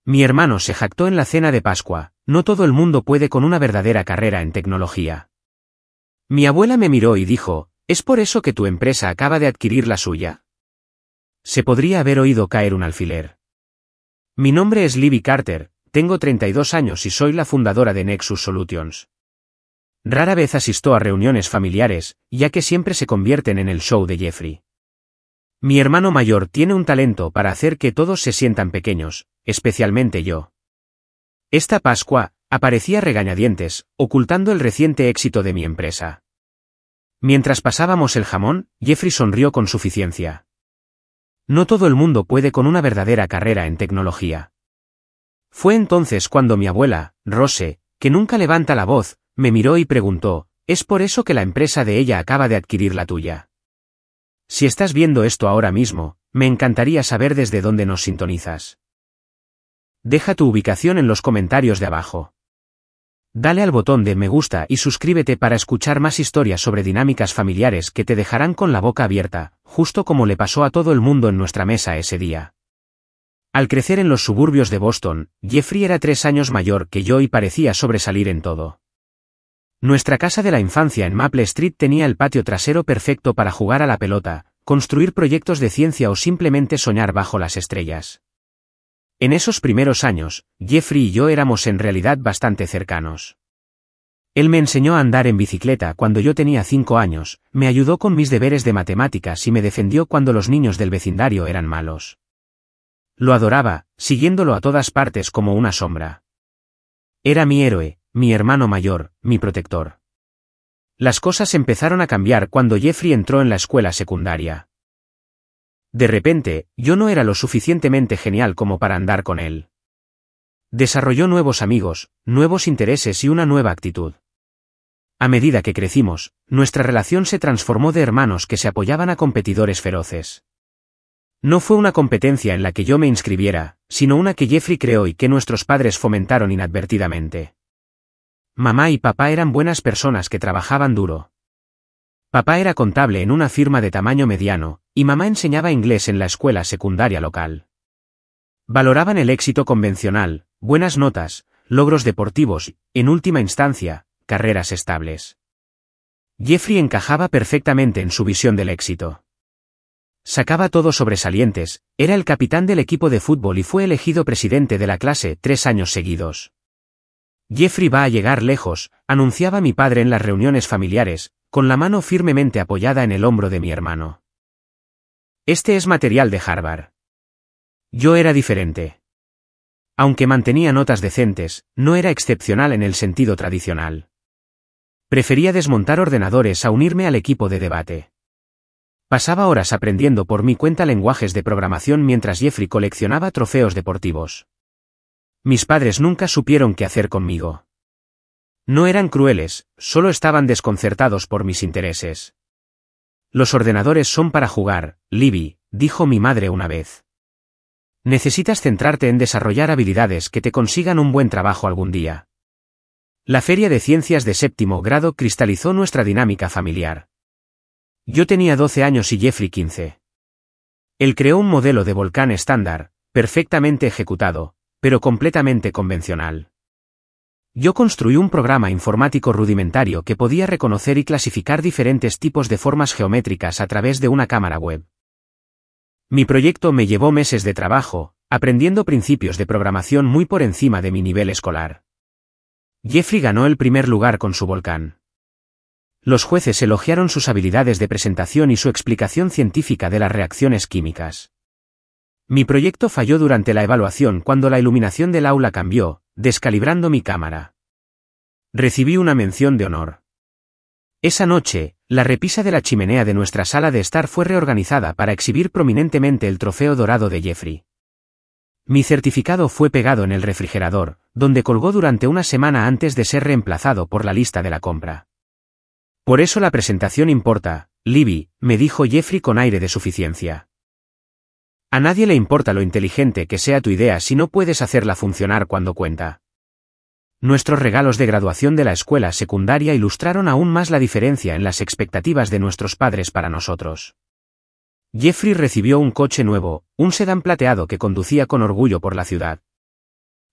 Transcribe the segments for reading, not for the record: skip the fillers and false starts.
Mi hermano se jactó en la cena de Pascua: no todo el mundo puede con una verdadera carrera en tecnología. Mi abuela me miró y dijo: ¿es por eso que tu empresa acaba de adquirir la suya? Se podría haber oído caer un alfiler. Mi nombre es Libby Carter, tengo 32 años y soy la fundadora de Nexus Solutions. Rara vez asisto a reuniones familiares, ya que siempre se convierten en el show de Jeffrey. Mi hermano mayor tiene un talento para hacer que todos se sientan pequeños, especialmente yo. Esta Pascua, aparecía regañadientes, ocultando el reciente éxito de mi empresa. Mientras pasábamos el jamón, Jeffrey sonrió con suficiencia. No todo el mundo puede con una verdadera carrera en tecnología. Fue entonces cuando mi abuela, Rose, que nunca levanta la voz, me miró y preguntó: ¿es por eso que la empresa de ella acaba de adquirir la tuya? Si estás viendo esto ahora mismo, me encantaría saber desde dónde nos sintonizas. Deja tu ubicación en los comentarios de abajo. Dale al botón de me gusta y suscríbete para escuchar más historias sobre dinámicas familiares que te dejarán con la boca abierta, justo como le pasó a todo el mundo en nuestra mesa ese día. Al crecer en los suburbios de Boston, Jeffrey era 3 años mayor que yo y parecía sobresalir en todo. Nuestra casa de la infancia en Maple Street tenía el patio trasero perfecto para jugar a la pelota, construir proyectos de ciencia o simplemente soñar bajo las estrellas. En esos primeros años, Jeffrey y yo éramos en realidad bastante cercanos. Él me enseñó a andar en bicicleta cuando yo tenía 5 años, me ayudó con mis deberes de matemáticas y me defendió cuando los niños del vecindario eran malos. Lo adoraba, siguiéndolo a todas partes como una sombra. Era mi héroe, mi hermano mayor, mi protector. Las cosas empezaron a cambiar cuando Jeffrey entró en la escuela secundaria. De repente, yo no era lo suficientemente genial como para andar con él. Desarrolló nuevos amigos, nuevos intereses y una nueva actitud. A medida que crecimos, nuestra relación se transformó de hermanos que se apoyaban a competidores feroces. No fue una competencia en la que yo me inscribiera, sino una que Jeffrey creó y que nuestros padres fomentaron inadvertidamente. Mamá y papá eran buenas personas que trabajaban duro. Papá era contable en una firma de tamaño mediano, y mamá enseñaba inglés en la escuela secundaria local. Valoraban el éxito convencional, buenas notas, logros deportivos y, en última instancia, carreras estables. Jeffrey encajaba perfectamente en su visión del éxito. Sacaba todos sobresalientes, era el capitán del equipo de fútbol y fue elegido presidente de la clase 3 años seguidos. Jeffrey va a llegar lejos, anunciaba mi padre en las reuniones familiares, con la mano firmemente apoyada en el hombro de mi hermano. Este es material de Harvard. Yo era diferente. Aunque mantenía notas decentes, no era excepcional en el sentido tradicional. Prefería desmontar ordenadores a unirme al equipo de debate. Pasaba horas aprendiendo por mi cuenta lenguajes de programación mientras Jeffrey coleccionaba trofeos deportivos. Mis padres nunca supieron qué hacer conmigo. No eran crueles, solo estaban desconcertados por mis intereses. Los ordenadores son para jugar, Libby, dijo mi madre una vez. Necesitas centrarte en desarrollar habilidades que te consigan un buen trabajo algún día. La feria de ciencias de 7º grado cristalizó nuestra dinámica familiar. Yo tenía 12 años y Jeffrey 15. Él creó un modelo de volcán estándar, perfectamente ejecutado, pero completamente convencional. Yo construí un programa informático rudimentario que podía reconocer y clasificar diferentes tipos de formas geométricas a través de una cámara web. Mi proyecto me llevó meses de trabajo, aprendiendo principios de programación muy por encima de mi nivel escolar. Jeffrey ganó el primer lugar con su volcán. Los jueces elogiaron sus habilidades de presentación y su explicación científica de las reacciones químicas. Mi proyecto falló durante la evaluación cuando la iluminación del aula cambió, descalibrando mi cámara. Recibí una mención de honor. Esa noche, la repisa de la chimenea de nuestra sala de estar fue reorganizada para exhibir prominentemente el trofeo dorado de Jeffrey. Mi certificado fue pegado en el refrigerador, donde colgó durante una semana antes de ser reemplazado por la lista de la compra. Por eso la presentación importa, Libby, me dijo Jeffrey con aire de suficiencia. A nadie le importa lo inteligente que sea tu idea si no puedes hacerla funcionar cuando cuenta. Nuestros regalos de graduación de la escuela secundaria ilustraron aún más la diferencia en las expectativas de nuestros padres para nosotros. Jeffrey recibió un coche nuevo, un sedán plateado que conducía con orgullo por la ciudad.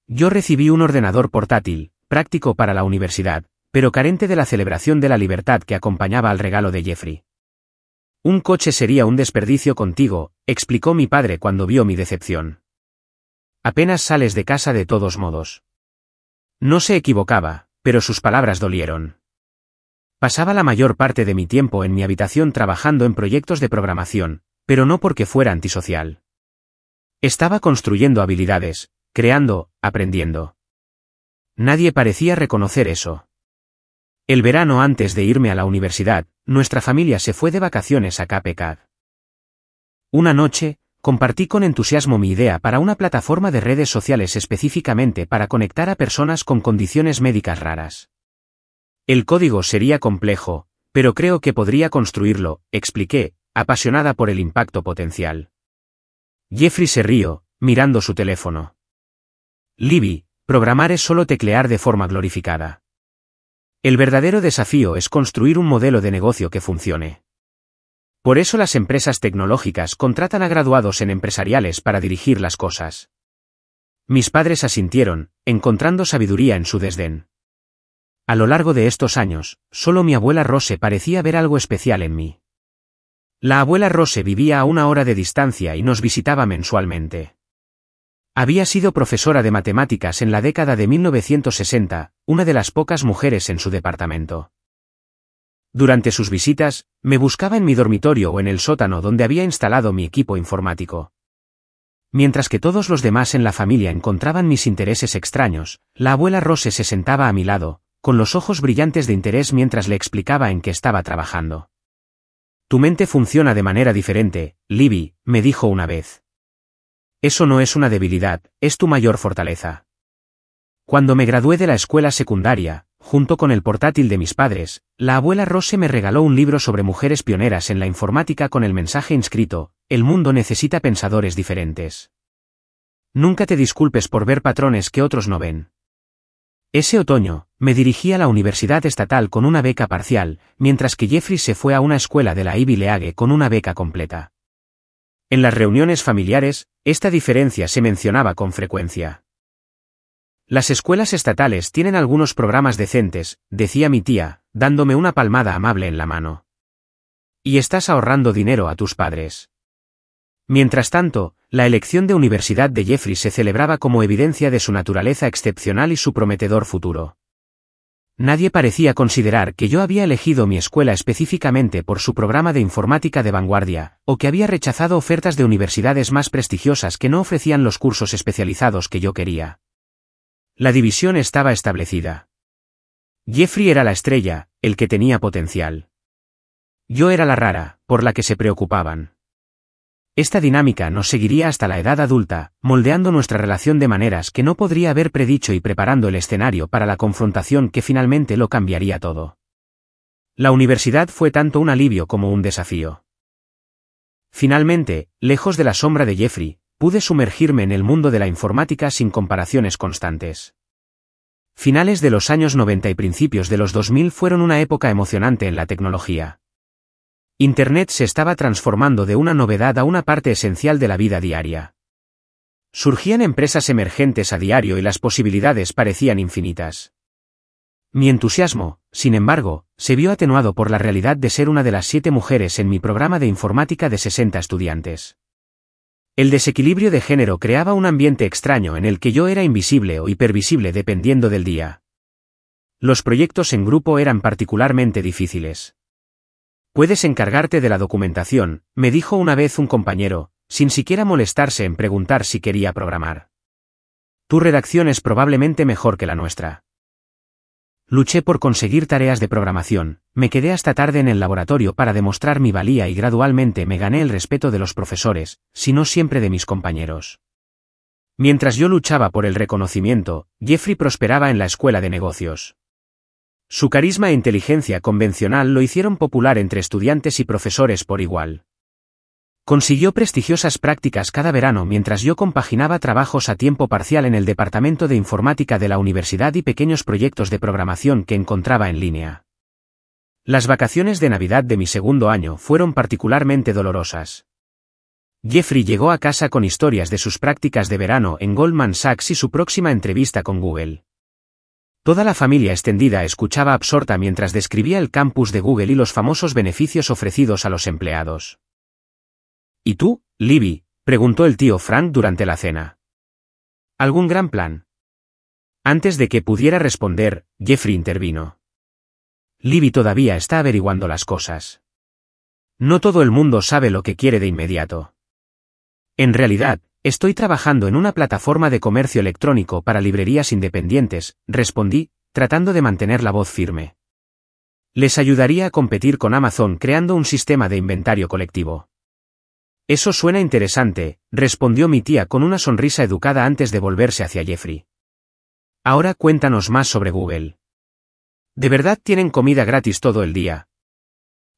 Yo recibí un ordenador portátil, práctico para la universidad, pero carente de la celebración de la libertad que acompañaba al regalo de Jeffrey. Un coche sería un desperdicio contigo, explicó mi padre cuando vio mi decepción. Apenas sales de casa de todos modos. No se equivocaba, pero sus palabras dolieron. Pasaba la mayor parte de mi tiempo en mi habitación trabajando en proyectos de programación, pero no porque fuera antisocial. Estaba construyendo habilidades, creando, aprendiendo. Nadie parecía reconocer eso. El verano antes de irme a la universidad, nuestra familia se fue de vacaciones a Cape Cod. Una noche, compartí con entusiasmo mi idea para una plataforma de redes sociales específicamente para conectar a personas con condiciones médicas raras. El código sería complejo, pero creo que podría construirlo, expliqué, apasionada por el impacto potencial. Jeffrey se rió, mirando su teléfono. Libby, programar es solo teclear de forma glorificada. El verdadero desafío es construir un modelo de negocio que funcione. Por eso las empresas tecnológicas contratan a graduados en empresariales para dirigir las cosas. Mis padres asintieron, encontrando sabiduría en su desdén. A lo largo de estos años, solo mi abuela Rose parecía ver algo especial en mí. La abuela Rose vivía a 1 hora de distancia y nos visitaba mensualmente. Había sido profesora de matemáticas en la década de 1960, una de las pocas mujeres en su departamento. Durante sus visitas, me buscaba en mi dormitorio o en el sótano donde había instalado mi equipo informático. Mientras que todos los demás en la familia encontraban mis intereses extraños, la abuela Rose se sentaba a mi lado, con los ojos brillantes de interés mientras le explicaba en qué estaba trabajando. Tu mente funciona de manera diferente, Libby, me dijo una vez. Eso no es una debilidad, es tu mayor fortaleza. Cuando me gradué de la escuela secundaria, junto con el portátil de mis padres, la abuela Rose me regaló un libro sobre mujeres pioneras en la informática con el mensaje inscrito: el mundo necesita pensadores diferentes. Nunca te disculpes por ver patrones que otros no ven. Ese otoño, me dirigí a la Universidad Estatal con una beca parcial, mientras que Jeffrey se fue a una escuela de la Ivy League con una beca completa. En las reuniones familiares, esta diferencia se mencionaba con frecuencia. Las escuelas estatales tienen algunos programas decentes, decía mi tía, dándome una palmada amable en la mano. Y estás ahorrando dinero a tus padres. Mientras tanto, la elección de universidad de Jeffrey se celebraba como evidencia de su naturaleza excepcional y su prometedor futuro. Nadie parecía considerar que yo había elegido mi escuela específicamente por su programa de informática de vanguardia, o que había rechazado ofertas de universidades más prestigiosas que no ofrecían los cursos especializados que yo quería. La división estaba establecida. Jeffrey era la estrella, el que tenía potencial. Yo era la rara, por la que se preocupaban. Esta dinámica nos seguiría hasta la edad adulta, moldeando nuestra relación de maneras que no podría haber predicho y preparando el escenario para la confrontación que finalmente lo cambiaría todo. La universidad fue tanto un alivio como un desafío. Finalmente, lejos de la sombra de Jeffrey, pude sumergirme en el mundo de la informática sin comparaciones constantes. Finales de los años 90 y principios de los 2000 fueron una época emocionante en la tecnología. Internet se estaba transformando de una novedad a una parte esencial de la vida diaria. Surgían empresas emergentes a diario y las posibilidades parecían infinitas. Mi entusiasmo, sin embargo, se vio atenuado por la realidad de ser una de las 7 mujeres en mi programa de informática de 60 estudiantes. El desequilibrio de género creaba un ambiente extraño en el que yo era invisible o hipervisible dependiendo del día. Los proyectos en grupo eran particularmente difíciles. Puedes encargarte de la documentación, me dijo una vez un compañero, sin siquiera molestarse en preguntar si quería programar. Tu redacción es probablemente mejor que la nuestra. Luché por conseguir tareas de programación, me quedé hasta tarde en el laboratorio para demostrar mi valía y gradualmente me gané el respeto de los profesores, si no siempre de mis compañeros. Mientras yo luchaba por el reconocimiento, Jeffrey prosperaba en la escuela de negocios. Su carisma e inteligencia convencional lo hicieron popular entre estudiantes y profesores por igual. Consiguió prestigiosas prácticas cada verano mientras yo compaginaba trabajos a tiempo parcial en el departamento de informática de la universidad y pequeños proyectos de programación que encontraba en línea. Las vacaciones de Navidad de mi segundo año fueron particularmente dolorosas. Jeffrey llegó a casa con historias de sus prácticas de verano en Goldman Sachs y su próxima entrevista con Google. Toda la familia extendida escuchaba absorta mientras describía el campus de Google y los famosos beneficios ofrecidos a los empleados. ¿Y tú, Libby?, preguntó el tío Frank durante la cena. ¿Algún gran plan? Antes de que pudiera responder, Jeffrey intervino. Libby todavía está averiguando las cosas. No todo el mundo sabe lo que quiere de inmediato. En realidad, estoy trabajando en una plataforma de comercio electrónico para librerías independientes, respondí, tratando de mantener la voz firme. Les ayudaría a competir con Amazon creando un sistema de inventario colectivo. Eso suena interesante, respondió mi tía con una sonrisa educada antes de volverse hacia Jeffrey. Ahora cuéntanos más sobre Google. ¿De verdad tienen comida gratis todo el día?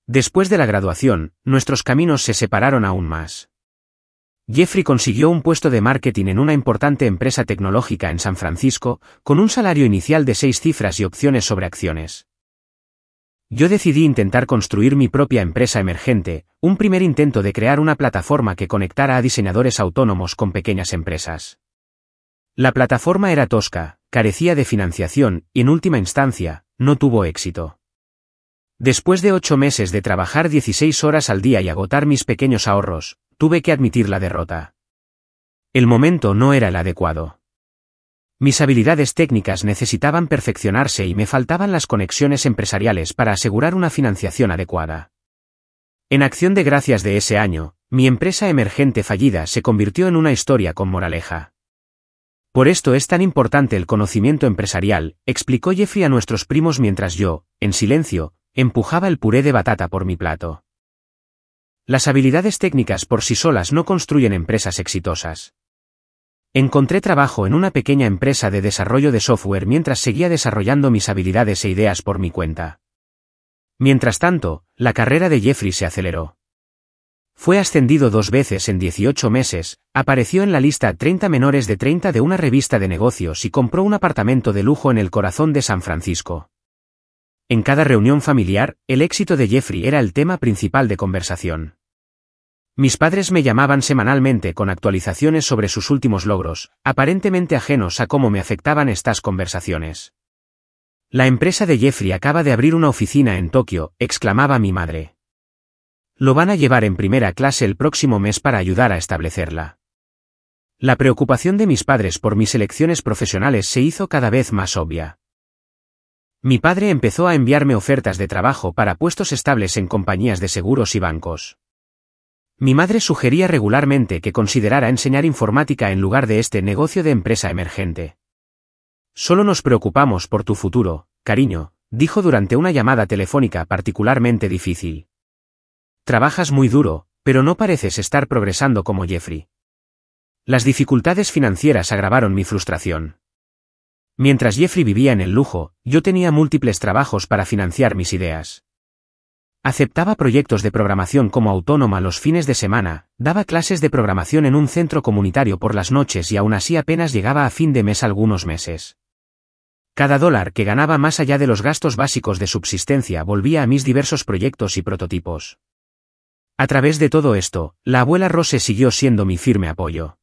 Después de la graduación, nuestros caminos se separaron aún más. Jeffrey consiguió un puesto de marketing en una importante empresa tecnológica en San Francisco, con un salario inicial de 6 cifras y opciones sobre acciones. Yo decidí intentar construir mi propia empresa emergente, un primer intento de crear una plataforma que conectara a diseñadores autónomos con pequeñas empresas. La plataforma era tosca, carecía de financiación y en última instancia, no tuvo éxito. Después de 8 meses de trabajar 16 horas al día y agotar mis pequeños ahorros, tuve que admitir la derrota. El momento no era el adecuado. Mis habilidades técnicas necesitaban perfeccionarse y me faltaban las conexiones empresariales para asegurar una financiación adecuada. En acción de gracias de ese año, mi empresa emergente fallida se convirtió en una historia con moraleja. Por esto es tan importante el conocimiento empresarial, explicó Jeffrey a nuestros primos mientras yo, en silencio, empujaba el puré de batata por mi plato. Las habilidades técnicas por sí solas no construyen empresas exitosas. Encontré trabajo en una pequeña empresa de desarrollo de software mientras seguía desarrollando mis habilidades e ideas por mi cuenta. Mientras tanto, la carrera de Jeffrey se aceleró. Fue ascendido 2 veces en 18 meses, apareció en la lista 30 menores de 30 de una revista de negocios y compró un apartamento de lujo en el corazón de San Francisco. En cada reunión familiar, el éxito de Jeffrey era el tema principal de conversación. Mis padres me llamaban semanalmente con actualizaciones sobre sus últimos logros, aparentemente ajenos a cómo me afectaban estas conversaciones. La empresa de Jeffrey acaba de abrir una oficina en Tokio, exclamaba mi madre. Lo van a llevar en primera clase el próximo mes para ayudar a establecerla. La preocupación de mis padres por mis elecciones profesionales se hizo cada vez más obvia. Mi padre empezó a enviarme ofertas de trabajo para puestos estables en compañías de seguros y bancos. Mi madre sugería regularmente que considerara enseñar informática en lugar de este negocio de empresa emergente. Solo nos preocupamos por tu futuro, cariño, dijo durante una llamada telefónica particularmente difícil. Trabajas muy duro, pero no pareces estar progresando como Jeffrey. Las dificultades financieras agravaron mi frustración. Mientras Jeffrey vivía en el lujo, yo tenía múltiples trabajos para financiar mis ideas. Aceptaba proyectos de programación como autónoma los fines de semana, daba clases de programación en un centro comunitario por las noches y aún así apenas llegaba a fin de mes algunos meses. Cada dólar que ganaba más allá de los gastos básicos de subsistencia volvía a mis diversos proyectos y prototipos. A través de todo esto, la abuela Rose siguió siendo mi firme apoyo.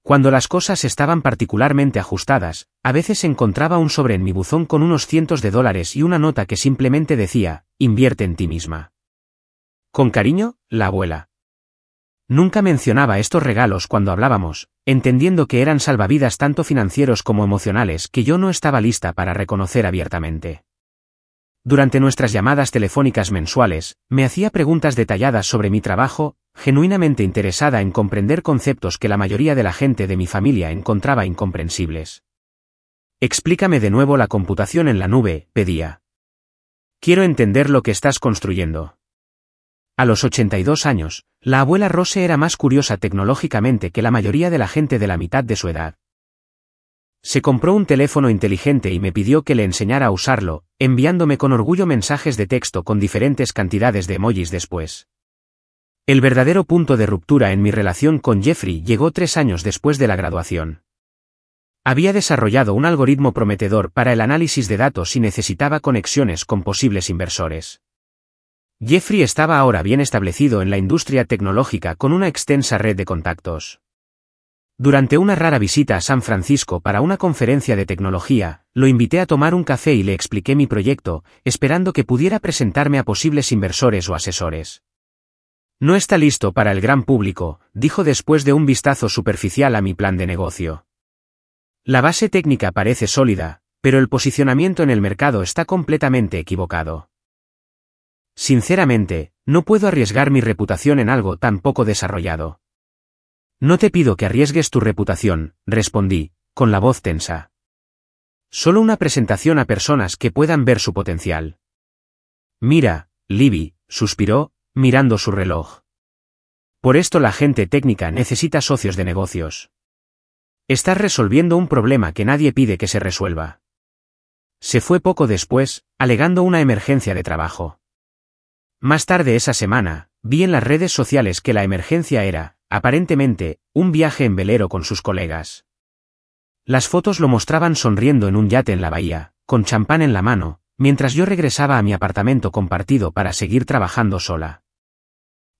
Cuando las cosas estaban particularmente ajustadas, a veces encontraba un sobre en mi buzón con unos cientos de dólares y una nota que simplemente decía, invierte en ti misma. Con cariño, la abuela. Nunca mencionaba estos regalos cuando hablábamos, entendiendo que eran salvavidas tanto financieros como emocionales que yo no estaba lista para reconocer abiertamente. Durante nuestras llamadas telefónicas mensuales, me hacía preguntas detalladas sobre mi trabajo, genuinamente interesada en comprender conceptos que la mayoría de la gente de mi familia encontraba incomprensibles. Explícame de nuevo la computación en la nube, pedía. Quiero entender lo que estás construyendo. A los 82 años, la abuela Rose era más curiosa tecnológicamente que la mayoría de la gente de la mitad de su edad. Se compró un teléfono inteligente y me pidió que le enseñara a usarlo, enviándome con orgullo mensajes de texto con diferentes cantidades de emojis después. El verdadero punto de ruptura en mi relación con Jeffrey llegó 3 años después de la graduación. Había desarrollado un algoritmo prometedor para el análisis de datos y necesitaba conexiones con posibles inversores. Jeffrey estaba ahora bien establecido en la industria tecnológica con una extensa red de contactos. Durante una rara visita a San Francisco para una conferencia de tecnología, lo invité a tomar un café y le expliqué mi proyecto, esperando que pudiera presentarme a posibles inversores o asesores. No está listo para el gran público, dijo después de un vistazo superficial a mi plan de negocio. La base técnica parece sólida, pero el posicionamiento en el mercado está completamente equivocado. Sinceramente, no puedo arriesgar mi reputación en algo tan poco desarrollado. No te pido que arriesgues tu reputación, respondí, con la voz tensa. Solo una presentación a personas que puedan ver su potencial. Mira, Libby, suspiró, mirando su reloj. Por esto la gente técnica necesita socios de negocios. Estás resolviendo un problema que nadie pide que se resuelva. Se fue poco después, alegando una emergencia de trabajo. Más tarde esa semana, vi en las redes sociales que la emergencia era, aparentemente, un viaje en velero con sus colegas. Las fotos lo mostraban sonriendo en un yate en la bahía, con champán en la mano, mientras yo regresaba a mi apartamento compartido para seguir trabajando sola.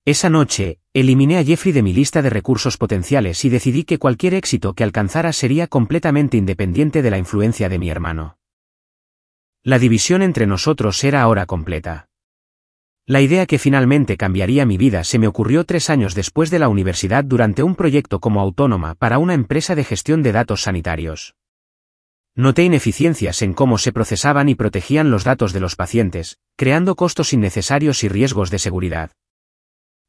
Esa noche, eliminé a Jeffrey de mi lista de recursos potenciales y decidí que cualquier éxito que alcanzara sería completamente independiente de la influencia de mi hermano. La división entre nosotros era ahora completa. La idea que finalmente cambiaría mi vida se me ocurrió 3 años después de la universidad durante un proyecto como autónoma para una empresa de gestión de datos sanitarios. Noté ineficiencias en cómo se procesaban y protegían los datos de los pacientes, creando costos innecesarios y riesgos de seguridad.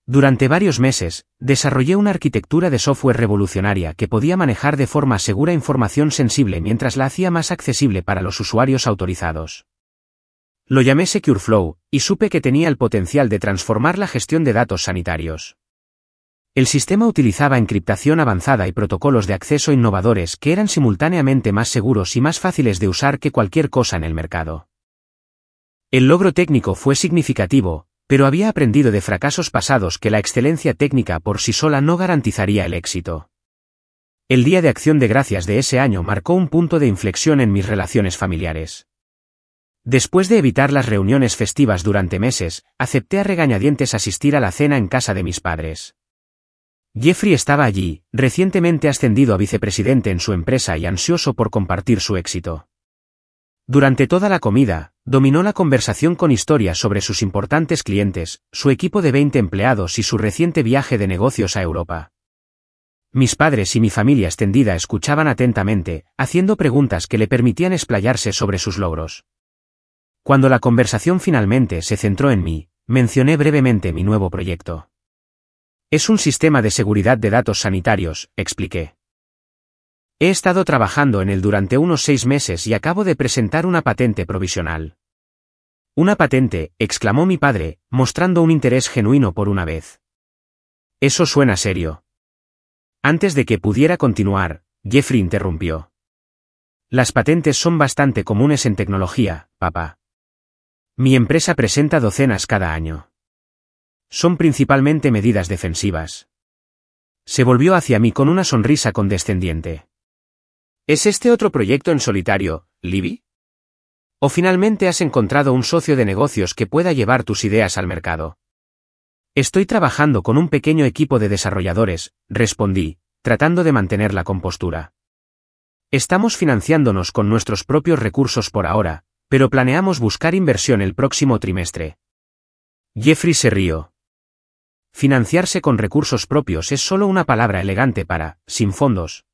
Durante varios meses, desarrollé una arquitectura de software revolucionaria que podía manejar de forma segura información sensible mientras la hacía más accesible para los usuarios autorizados. Lo llamé SecureFlow, y supe que tenía el potencial de transformar la gestión de datos sanitarios. El sistema utilizaba encriptación avanzada y protocolos de acceso innovadores que eran simultáneamente más seguros y más fáciles de usar que cualquier cosa en el mercado. El logro técnico fue significativo, pero había aprendido de fracasos pasados que la excelencia técnica por sí sola no garantizaría el éxito. El Día de Acción de Gracias de ese año marcó un punto de inflexión en mis relaciones familiares. Después de evitar las reuniones festivas durante meses, acepté a regañadientes asistir a la cena en casa de mis padres. Jeffrey estaba allí, recientemente ascendido a vicepresidente en su empresa y ansioso por compartir su éxito. Durante toda la comida, dominó la conversación con historias sobre sus importantes clientes, su equipo de 20 empleados y su reciente viaje de negocios a Europa. Mis padres y mi familia extendida escuchaban atentamente, haciendo preguntas que le permitían explayarse sobre sus logros. Cuando la conversación finalmente se centró en mí, mencioné brevemente mi nuevo proyecto. Es un sistema de seguridad de datos sanitarios, expliqué. He estado trabajando en él durante unos 6 meses y acabo de presentar una patente provisional. ¿Una patente?, exclamó mi padre, mostrando un interés genuino por una vez. Eso suena serio. Antes de que pudiera continuar, Jeffrey interrumpió. Las patentes son bastante comunes en tecnología, papá. Mi empresa presenta docenas cada año. Son principalmente medidas defensivas. Se volvió hacia mí con una sonrisa condescendiente. ¿Es este otro proyecto en solitario, Libby? ¿O finalmente has encontrado un socio de negocios que pueda llevar tus ideas al mercado? Estoy trabajando con un pequeño equipo de desarrolladores, respondí, tratando de mantener la compostura. Estamos financiándonos con nuestros propios recursos por ahora, pero planeamos buscar inversión el próximo trimestre. Jeffrey se rió. Financiarse con recursos propios es solo una palabra elegante para, sin fondos.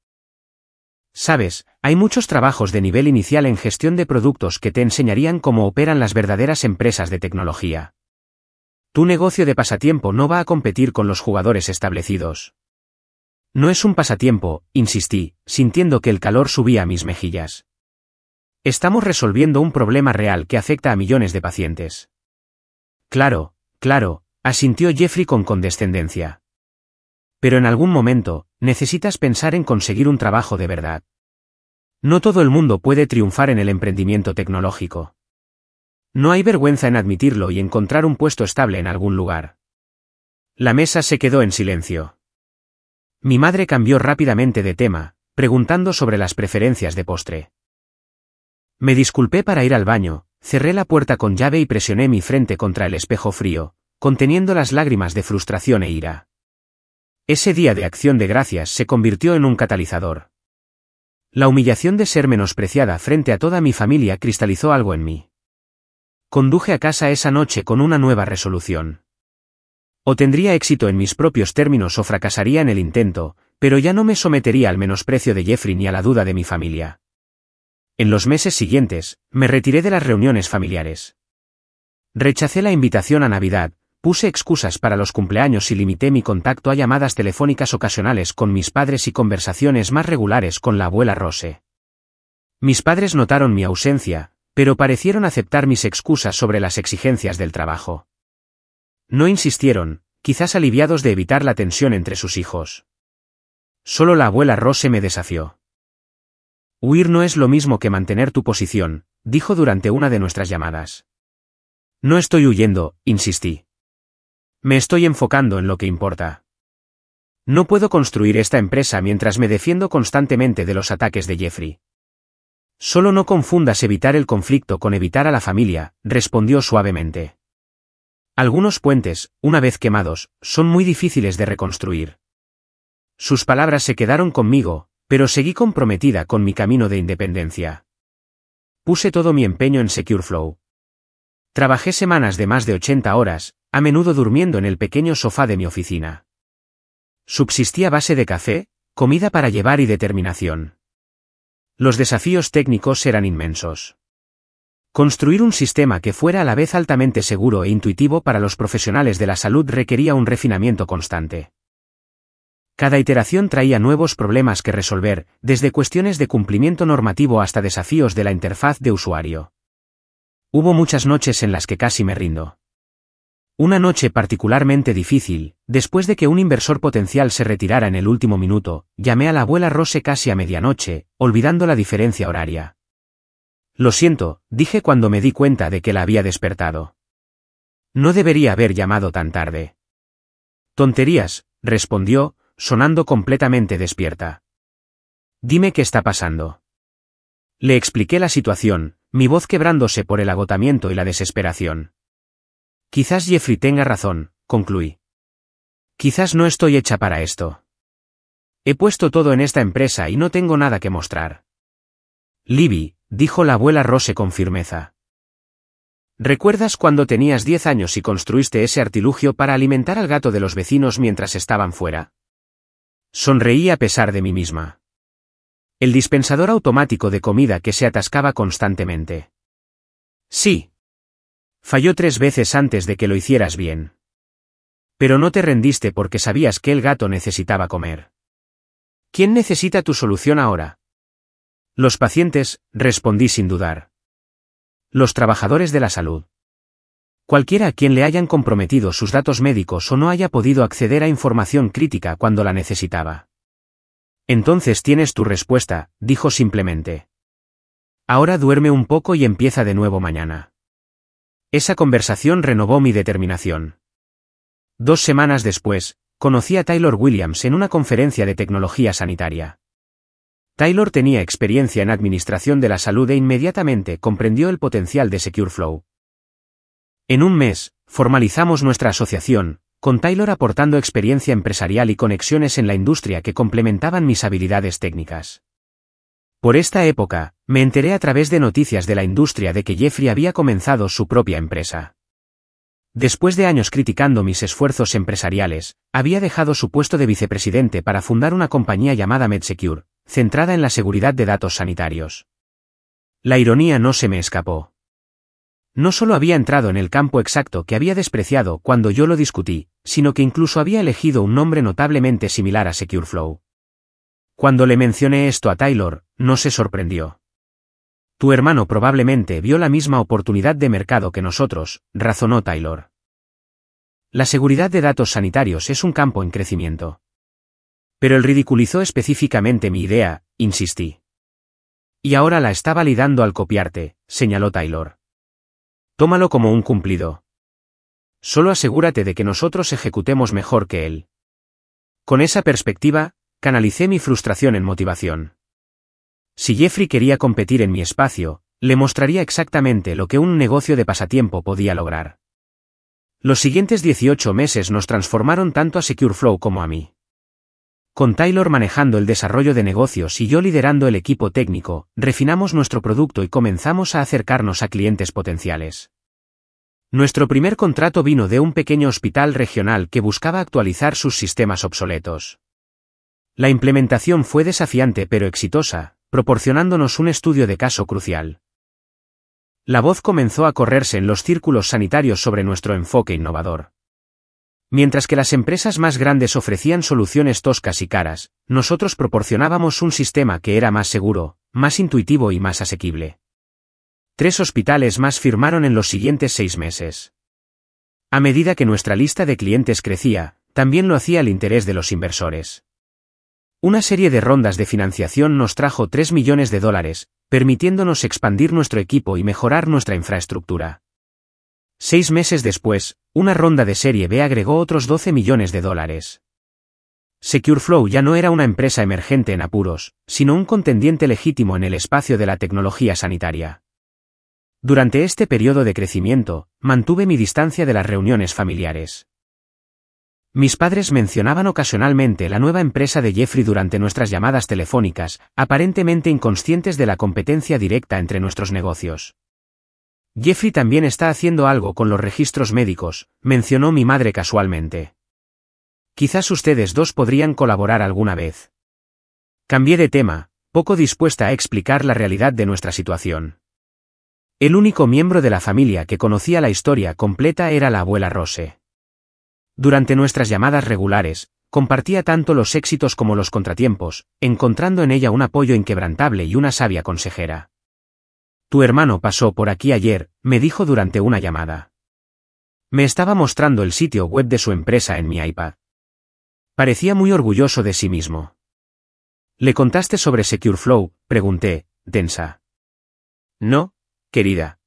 Sabes, hay muchos trabajos de nivel inicial en gestión de productos que te enseñarían cómo operan las verdaderas empresas de tecnología. Tu negocio de pasatiempo no va a competir con los jugadores establecidos. No es un pasatiempo, insistí, sintiendo que el calor subía a mis mejillas. Estamos resolviendo un problema real que afecta a millones de pacientes. Claro, asintió Jeffrey con condescendencia. Pero en algún momento, necesitas pensar en conseguir un trabajo de verdad. No todo el mundo puede triunfar en el emprendimiento tecnológico. No hay vergüenza en admitirlo y encontrar un puesto estable en algún lugar. La mesa se quedó en silencio. Mi madre cambió rápidamente de tema, preguntando sobre las preferencias de postre. Me disculpé para ir al baño, cerré la puerta con llave y presioné mi frente contra el espejo frío, conteniendo las lágrimas de frustración e ira. Ese día de acción de gracias se convirtió en un catalizador. La humillación de ser menospreciada frente a toda mi familia cristalizó algo en mí. Conduje a casa esa noche con una nueva resolución. O tendría éxito en mis propios términos o fracasaría en el intento, pero ya no me sometería al menosprecio de Jeffrey ni a la duda de mi familia. En los meses siguientes, me retiré de las reuniones familiares. Rechacé la invitación a Navidad, puse excusas para los cumpleaños y limité mi contacto a llamadas telefónicas ocasionales con mis padres y conversaciones más regulares con la abuela Rose. Mis padres notaron mi ausencia, pero parecieron aceptar mis excusas sobre las exigencias del trabajo. No insistieron, quizás aliviados de evitar la tensión entre sus hijos. Solo la abuela Rose me desafió. Huir no es lo mismo que mantener tu posición, dijo durante una de nuestras llamadas. No estoy huyendo, insistí. Me estoy enfocando en lo que importa. No puedo construir esta empresa mientras me defiendo constantemente de los ataques de Jeffrey. Solo no confundas evitar el conflicto con evitar a la familia, respondió suavemente. Algunos puentes, una vez quemados, son muy difíciles de reconstruir. Sus palabras se quedaron conmigo, pero seguí comprometida con mi camino de independencia. Puse todo mi empeño en SecureFlow. Trabajé semanas de más de 80 horas, a menudo durmiendo en el pequeño sofá de mi oficina. Subsistía a base de café, comida para llevar y determinación. Los desafíos técnicos eran inmensos. Construir un sistema que fuera a la vez altamente seguro e intuitivo para los profesionales de la salud requería un refinamiento constante. Cada iteración traía nuevos problemas que resolver, desde cuestiones de cumplimiento normativo hasta desafíos de la interfaz de usuario. Hubo muchas noches en las que casi me rindo. Una noche particularmente difícil, después de que un inversor potencial se retirara en el último minuto, llamé a la abuela Rose casi a medianoche, olvidando la diferencia horaria. Lo siento, dije cuando me di cuenta de que la había despertado. No debería haber llamado tan tarde. Tonterías, respondió, sonando completamente despierta. Dime qué está pasando. Le expliqué la situación, mi voz quebrándose por el agotamiento y la desesperación. Quizás Jeffrey tenga razón, concluí. Quizás no estoy hecha para esto. He puesto todo en esta empresa y no tengo nada que mostrar. Libby, dijo la abuela Rose con firmeza. ¿Recuerdas cuando tenías 10 años y construiste ese artilugio para alimentar al gato de los vecinos mientras estaban fuera? Sonreí a pesar de mí misma. El dispensador automático de comida que se atascaba constantemente. Sí. Falló 3 veces antes de que lo hicieras bien. Pero no te rendiste porque sabías que el gato necesitaba comer. ¿Quién necesita tu solución ahora? Los pacientes, respondí sin dudar. Los trabajadores de la salud. Cualquiera a quien le hayan comprometido sus datos médicos o no haya podido acceder a información crítica cuando la necesitaba. Entonces tienes tu respuesta, dijo simplemente. Ahora duerme un poco y empieza de nuevo mañana. Esa conversación renovó mi determinación. 2 semanas después, conocí a Taylor Williams en una conferencia de tecnología sanitaria. Taylor tenía experiencia en administración de la salud e inmediatamente comprendió el potencial de SecureFlow. En un mes, formalizamos nuestra asociación, con Taylor aportando experiencia empresarial y conexiones en la industria que complementaban mis habilidades técnicas. Por esta época, me enteré a través de noticias de la industria de que Jeffrey había comenzado su propia empresa. Después de años criticando mis esfuerzos empresariales, había dejado su puesto de vicepresidente para fundar una compañía llamada MedSecure, centrada en la seguridad de datos sanitarios. La ironía no se me escapó. No solo había entrado en el campo exacto que había despreciado cuando yo lo discutí, sino que incluso había elegido un nombre notablemente similar a SecureFlow. Cuando le mencioné esto a Taylor, no se sorprendió. Tu hermano probablemente vio la misma oportunidad de mercado que nosotros, razonó Taylor. La seguridad de datos sanitarios es un campo en crecimiento. Pero él ridiculizó específicamente mi idea, insistí. Y ahora la está validando al copiarte, señaló Taylor. Tómalo como un cumplido. Solo asegúrate de que nosotros ejecutemos mejor que él. Con esa perspectiva, canalicé mi frustración en motivación. Si Jeffrey quería competir en mi espacio, Le mostraría exactamente lo que un negocio de pasatiempo podía lograr. Los siguientes 18 meses nos transformaron tanto a SecureFlow como a mí. Con Taylor manejando el desarrollo de negocios y yo liderando el equipo técnico, refinamos nuestro producto y comenzamos a acercarnos a clientes potenciales. Nuestro primer contrato vino de un pequeño hospital regional que buscaba actualizar sus sistemas obsoletos. La implementación fue desafiante pero exitosa, proporcionándonos un estudio de caso crucial. La voz comenzó a correrse en los círculos sanitarios sobre nuestro enfoque innovador. Mientras que las empresas más grandes ofrecían soluciones toscas y caras, nosotros proporcionábamos un sistema que era más seguro, más intuitivo y más asequible. 3 hospitales más firmaron en los siguientes 6 meses. A medida que nuestra lista de clientes crecía, también lo hacía el interés de los inversores. Una serie de rondas de financiación nos trajo $3 millones, permitiéndonos expandir nuestro equipo y mejorar nuestra infraestructura. 6 meses después, una ronda de serie B agregó otros $12 millones. SecureFlow ya no era una empresa emergente en apuros, sino un contendiente legítimo en el espacio de la tecnología sanitaria. Durante este periodo de crecimiento, mantuve mi distancia de las reuniones familiares. Mis padres mencionaban ocasionalmente la nueva empresa de Jeffrey durante nuestras llamadas telefónicas, aparentemente inconscientes de la competencia directa entre nuestros negocios. Jeffrey también está haciendo algo con los registros médicos, mencionó mi madre casualmente. Quizás ustedes dos podrían colaborar alguna vez. Cambié de tema, poco dispuesta a explicar la realidad de nuestra situación. El único miembro de la familia que conocía la historia completa era la abuela Rose. Durante nuestras llamadas regulares, compartía tanto los éxitos como los contratiempos, encontrando en ella un apoyo inquebrantable y una sabia consejera. Tu hermano pasó por aquí ayer, me dijo durante una llamada. Me estaba mostrando el sitio web de su empresa en mi iPad. Parecía muy orgulloso de sí mismo. ¿Le contaste sobre SecureFlow?, pregunté, tensa. No, querida.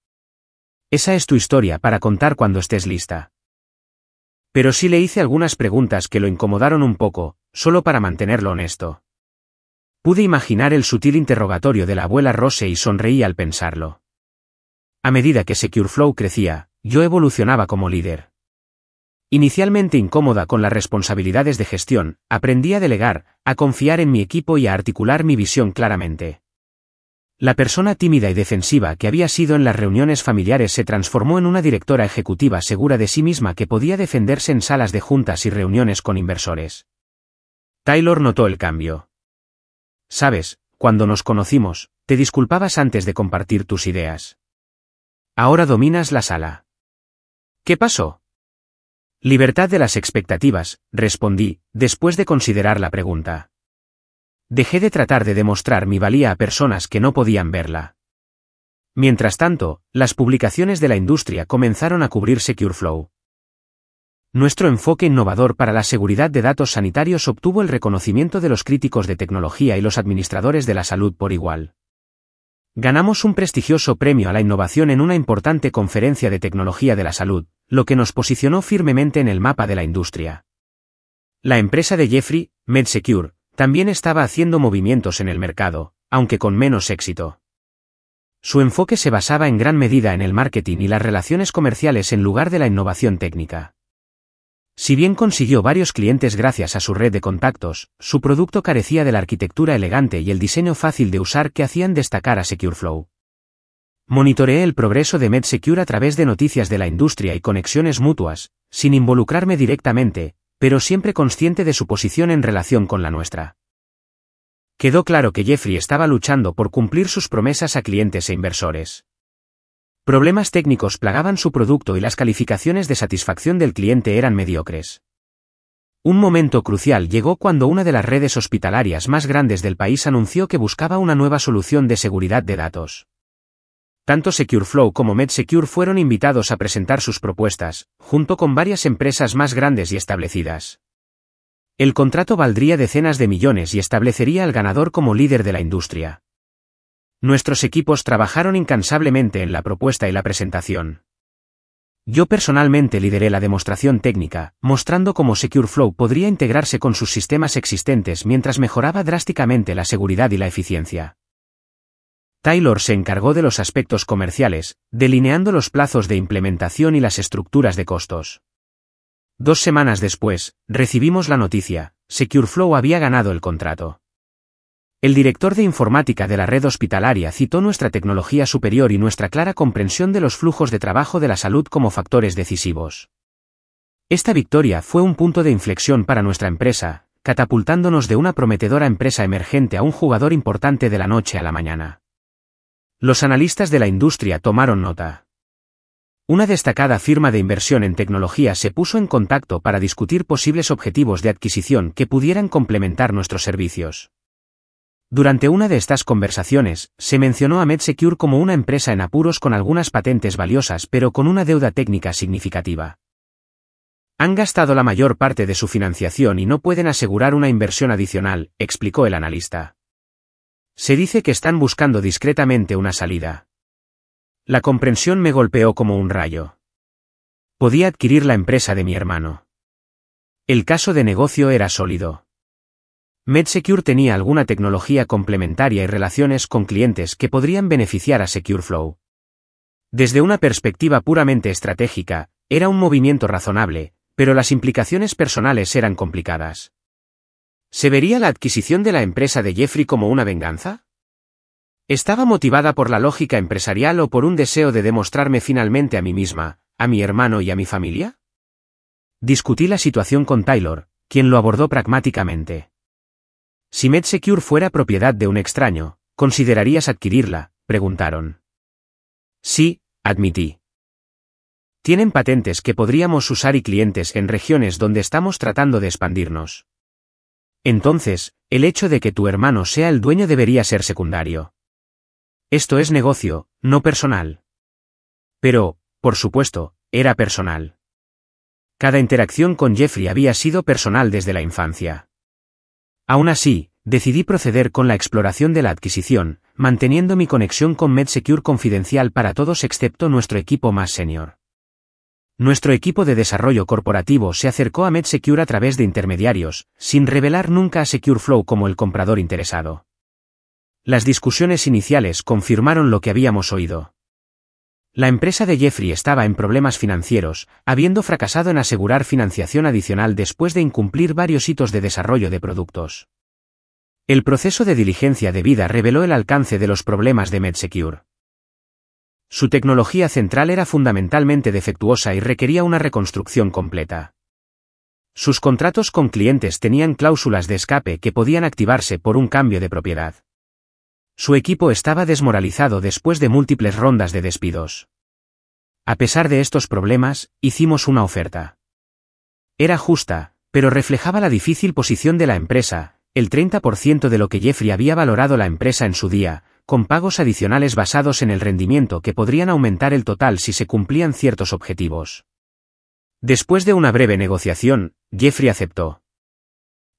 Esa es tu historia para contar cuando estés lista. Pero sí le hice algunas preguntas que lo incomodaron un poco, solo para mantenerlo honesto. Pude imaginar el sutil interrogatorio de la abuela Rose y sonreí al pensarlo. A medida que SecureFlow crecía, yo evolucionaba como líder. Inicialmente incómoda con las responsabilidades de gestión, aprendí a delegar, a confiar en mi equipo y a articular mi visión claramente. La persona tímida y defensiva que había sido en las reuniones familiares se transformó en una directora ejecutiva segura de sí misma que podía defenderse en salas de juntas y reuniones con inversores. Taylor notó el cambio. Sabes, cuando nos conocimos, te disculpabas antes de compartir tus ideas. Ahora dominas la sala. ¿Qué pasó? Libertad de las expectativas, respondí, después de considerar la pregunta. Dejé de tratar de demostrar mi valía a personas que no podían verla. Mientras tanto, las publicaciones de la industria comenzaron a cubrir SecureFlow. Nuestro enfoque innovador para la seguridad de datos sanitarios obtuvo el reconocimiento de los críticos de tecnología y los administradores de la salud por igual. Ganamos un prestigioso premio a la innovación en una importante conferencia de tecnología de la salud, lo que nos posicionó firmemente en el mapa de la industria. La empresa de Jeffrey, MedSecure, también estaba haciendo movimientos en el mercado, aunque con menos éxito. Su enfoque se basaba en gran medida en el marketing y las relaciones comerciales en lugar de la innovación técnica. Si bien consiguió varios clientes gracias a su red de contactos, su producto carecía de la arquitectura elegante y el diseño fácil de usar que hacían destacar a SecureFlow. Monitoreé el progreso de MedSecure a través de noticias de la industria y conexiones mutuas, sin involucrarme directamente, pero siempre consciente de su posición en relación con la nuestra. Quedó claro que Jeffrey estaba luchando por cumplir sus promesas a clientes e inversores. Problemas técnicos plagaban su producto y las calificaciones de satisfacción del cliente eran mediocres. Un momento crucial llegó cuando una de las redes hospitalarias más grandes del país anunció que buscaba una nueva solución de seguridad de datos. Tanto SecureFlow como MedSecure fueron invitados a presentar sus propuestas, junto con varias empresas más grandes y establecidas. El contrato valdría decenas de millones y establecería al ganador como líder de la industria. Nuestros equipos trabajaron incansablemente en la propuesta y la presentación. Yo personalmente lideré la demostración técnica, mostrando cómo SecureFlow podría integrarse con sus sistemas existentes mientras mejoraba drásticamente la seguridad y la eficiencia. Taylor se encargó de los aspectos comerciales, delineando los plazos de implementación y las estructuras de costos. 2 semanas después, recibimos la noticia: SecureFlow había ganado el contrato. El director de informática de la red hospitalaria citó nuestra tecnología superior y nuestra clara comprensión de los flujos de trabajo de la salud como factores decisivos. Esta victoria fue un punto de inflexión para nuestra empresa, catapultándonos de una prometedora empresa emergente a un jugador importante de la noche a la mañana. Los analistas de la industria tomaron nota. Una destacada firma de inversión en tecnología se puso en contacto para discutir posibles objetivos de adquisición que pudieran complementar nuestros servicios. Durante una de estas conversaciones, se mencionó a MedSecure como una empresa en apuros con algunas patentes valiosas pero con una deuda técnica significativa. Han gastado la mayor parte de su financiación y no pueden asegurar una inversión adicional, explicó el analista. Se dice que están buscando discretamente una salida. La comprensión me golpeó como un rayo. Podía adquirir la empresa de mi hermano. El caso de negocio era sólido. MedSecure tenía alguna tecnología complementaria y relaciones con clientes que podrían beneficiar a SecureFlow. Desde una perspectiva puramente estratégica, era un movimiento razonable, pero las implicaciones personales eran complicadas. ¿Se vería la adquisición de la empresa de Jeffrey como una venganza? ¿Estaba motivada por la lógica empresarial o por un deseo de demostrarme finalmente a mí misma, a mi hermano y a mi familia? Discutí la situación con Taylor, quien lo abordó pragmáticamente. Si MedSecure fuera propiedad de un extraño, ¿considerarías adquirirla?, preguntaron. Sí, admití. Tienen patentes que podríamos usar y clientes en regiones donde estamos tratando de expandirnos. Entonces, el hecho de que tu hermano sea el dueño debería ser secundario. Esto es negocio, no personal. Pero, por supuesto, era personal. Cada interacción con Jeffrey había sido personal desde la infancia. Aún así, decidí proceder con la exploración de la adquisición, manteniendo mi conexión con MedSecure confidencial para todos excepto nuestro equipo más senior. Nuestro equipo de desarrollo corporativo se acercó a MedSecure a través de intermediarios, sin revelar nunca a SecureFlow como el comprador interesado. Las discusiones iniciales confirmaron lo que habíamos oído. La empresa de Jeffrey estaba en problemas financieros, habiendo fracasado en asegurar financiación adicional después de incumplir varios hitos de desarrollo de productos. El proceso de diligencia debida reveló el alcance de los problemas de MedSecure. Su tecnología central era fundamentalmente defectuosa y requería una reconstrucción completa. Sus contratos con clientes tenían cláusulas de escape que podían activarse por un cambio de propiedad. Su equipo estaba desmoralizado después de múltiples rondas de despidos. A pesar de estos problemas, hicimos una oferta. Era justa, pero reflejaba la difícil posición de la empresa, el 30% de lo que Jeffrey había valorado la empresa en su día, con pagos adicionales basados en el rendimiento que podrían aumentar el total si se cumplían ciertos objetivos. Después de una breve negociación, Jeffrey aceptó.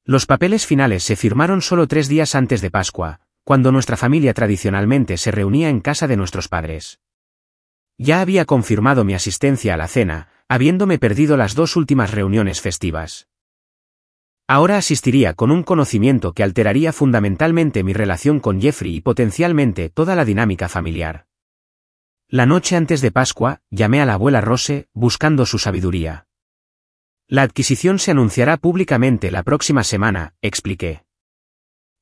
Los papeles finales se firmaron solo 3 días antes de Pascua, cuando nuestra familia tradicionalmente se reunía en casa de nuestros padres. Ya había confirmado mi asistencia a la cena, habiéndome perdido las 2 últimas reuniones festivas. Ahora asistiría con un conocimiento que alteraría fundamentalmente mi relación con Jeffrey y potencialmente toda la dinámica familiar. La noche antes de Pascua, llamé a la abuela Rose, buscando su sabiduría. La adquisición se anunciará públicamente la próxima semana, expliqué.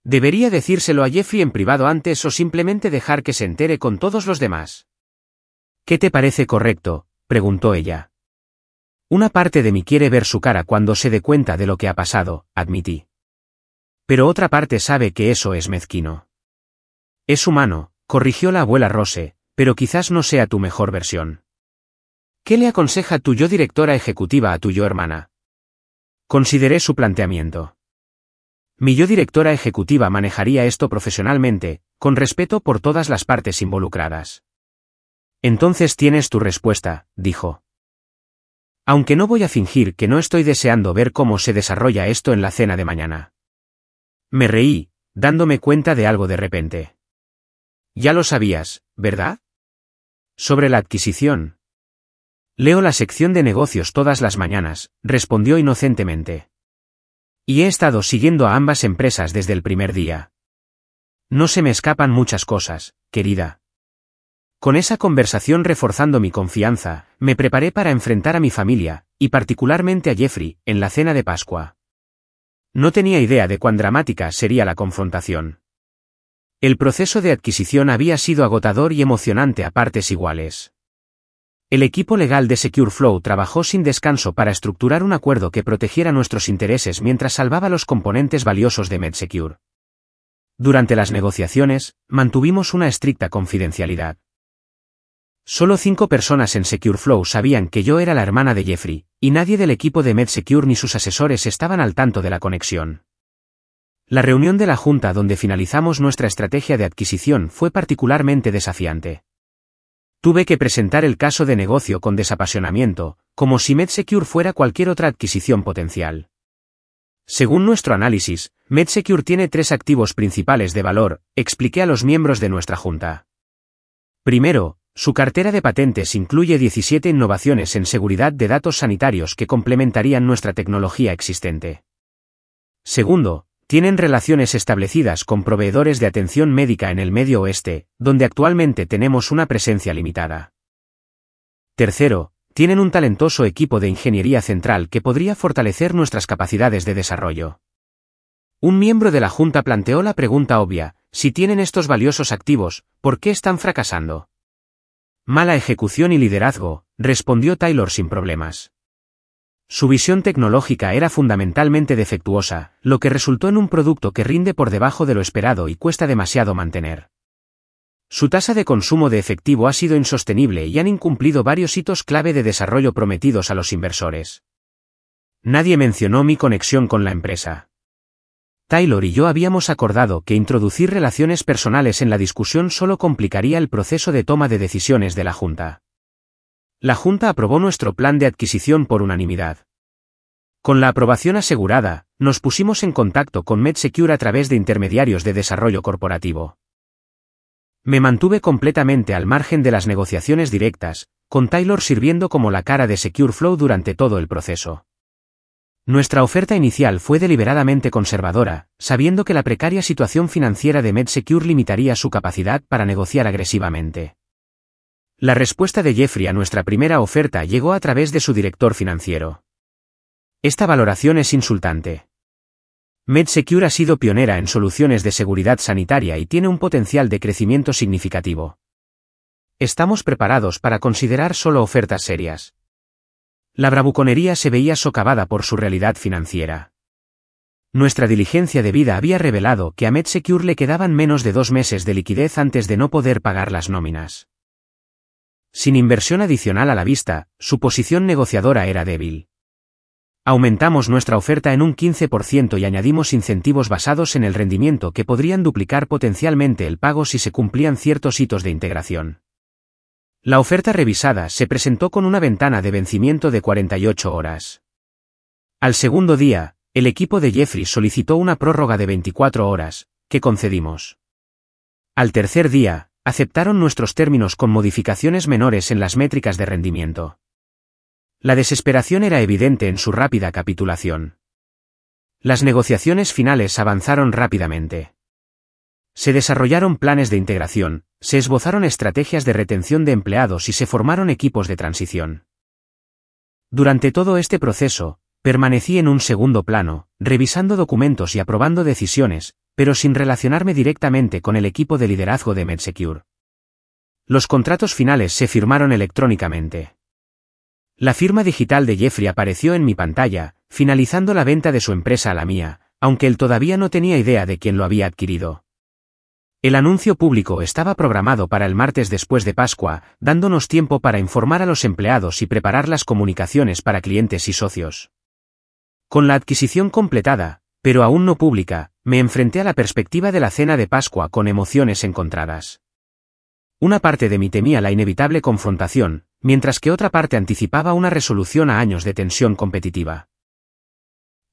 ¿Debería decírselo a Jeffrey en privado antes o simplemente dejar que se entere con todos los demás? ¿Qué te parece correcto?, preguntó ella. Una parte de mí quiere ver su cara cuando se dé cuenta de lo que ha pasado, admití. Pero otra parte sabe que eso es mezquino. Es humano, corrigió la abuela Rose, pero quizás no sea tu mejor versión. ¿Qué le aconseja tu yo directora ejecutiva a tu yo hermana? Consideré su planteamiento. Mi yo directora ejecutiva manejaría esto profesionalmente, con respeto por todas las partes involucradas. Entonces tienes tu respuesta, dijo. Aunque no voy a fingir que no estoy deseando ver cómo se desarrolla esto en la cena de mañana. Me reí, dándome cuenta de algo de repente. Ya lo sabías, ¿verdad? Sobre la adquisición. Leo la sección de negocios todas las mañanas, respondió inocentemente. Y he estado siguiendo a ambas empresas desde el primer día. No se me escapan muchas cosas, querida. Con esa conversación reforzando mi confianza, me preparé para enfrentar a mi familia, y particularmente a Jeffrey, en la cena de Pascua. No tenía idea de cuán dramática sería la confrontación. El proceso de adquisición había sido agotador y emocionante a partes iguales. El equipo legal de SecureFlow trabajó sin descanso para estructurar un acuerdo que protegiera nuestros intereses mientras salvaba los componentes valiosos de MedSecure. Durante las negociaciones, mantuvimos una estricta confidencialidad. Solo 5 personas en SecureFlow sabían que yo era la hermana de Jeffrey, y nadie del equipo de MedSecure ni sus asesores estaban al tanto de la conexión. La reunión de la junta donde finalizamos nuestra estrategia de adquisición fue particularmente desafiante. Tuve que presentar el caso de negocio con desapasionamiento, como si MedSecure fuera cualquier otra adquisición potencial. Según nuestro análisis, MedSecure tiene 3 activos principales de valor, expliqué a los miembros de nuestra junta. Primero, su cartera de patentes incluye 17 innovaciones en seguridad de datos sanitarios que complementarían nuestra tecnología existente. Segundo, tienen relaciones establecidas con proveedores de atención médica en el Medio Oeste, donde actualmente tenemos una presencia limitada. Tercero, tienen un talentoso equipo de ingeniería central que podría fortalecer nuestras capacidades de desarrollo. Un miembro de la junta planteó la pregunta obvia: si tienen estos valiosos activos, ¿por qué están fracasando? Mala ejecución y liderazgo, respondió Taylor sin problemas. Su visión tecnológica era fundamentalmente defectuosa, lo que resultó en un producto que rinde por debajo de lo esperado y cuesta demasiado mantener. Su tasa de consumo de efectivo ha sido insostenible y han incumplido varios hitos clave de desarrollo prometidos a los inversores. Nadie mencionó mi conexión con la empresa. Taylor y yo habíamos acordado que introducir relaciones personales en la discusión solo complicaría el proceso de toma de decisiones de la Junta. La Junta aprobó nuestro plan de adquisición por unanimidad. Con la aprobación asegurada, nos pusimos en contacto con MedSecure a través de intermediarios de desarrollo corporativo. Me mantuve completamente al margen de las negociaciones directas, con Taylor sirviendo como la cara de SecureFlow durante todo el proceso. Nuestra oferta inicial fue deliberadamente conservadora, sabiendo que la precaria situación financiera de MedSecure limitaría su capacidad para negociar agresivamente. La respuesta de Jeffrey a nuestra primera oferta llegó a través de su director financiero. Esta valoración es insultante. MedSecure ha sido pionera en soluciones de seguridad sanitaria y tiene un potencial de crecimiento significativo. Estamos preparados para considerar solo ofertas serias. La bravuconería se veía socavada por su realidad financiera. Nuestra diligencia debida había revelado que a MedSecure le quedaban menos de 2 meses de liquidez antes de no poder pagar las nóminas. Sin inversión adicional a la vista, su posición negociadora era débil. Aumentamos nuestra oferta en un 15% y añadimos incentivos basados en el rendimiento que podrían duplicar potencialmente el pago si se cumplían ciertos hitos de integración. La oferta revisada se presentó con una ventana de vencimiento de 48 horas. Al segundo día, el equipo de Jeffrey solicitó una prórroga de 24 horas, que concedimos. Al tercer día, aceptaron nuestros términos con modificaciones menores en las métricas de rendimiento. La desesperación era evidente en su rápida capitulación. Las negociaciones finales avanzaron rápidamente. Se desarrollaron planes de integración, se esbozaron estrategias de retención de empleados y se formaron equipos de transición. Durante todo este proceso, permanecí en un segundo plano, revisando documentos y aprobando decisiones, pero sin relacionarme directamente con el equipo de liderazgo de MedSecure. Los contratos finales se firmaron electrónicamente. La firma digital de Jeffrey apareció en mi pantalla, finalizando la venta de su empresa a la mía, aunque él todavía no tenía idea de quién lo había adquirido. El anuncio público estaba programado para el martes después de Pascua, dándonos tiempo para informar a los empleados y preparar las comunicaciones para clientes y socios. Con la adquisición completada, pero aún no pública, me enfrenté a la perspectiva de la cena de Pascua con emociones encontradas. Una parte de mí temía la inevitable confrontación, mientras que otra parte anticipaba una resolución a años de tensión competitiva.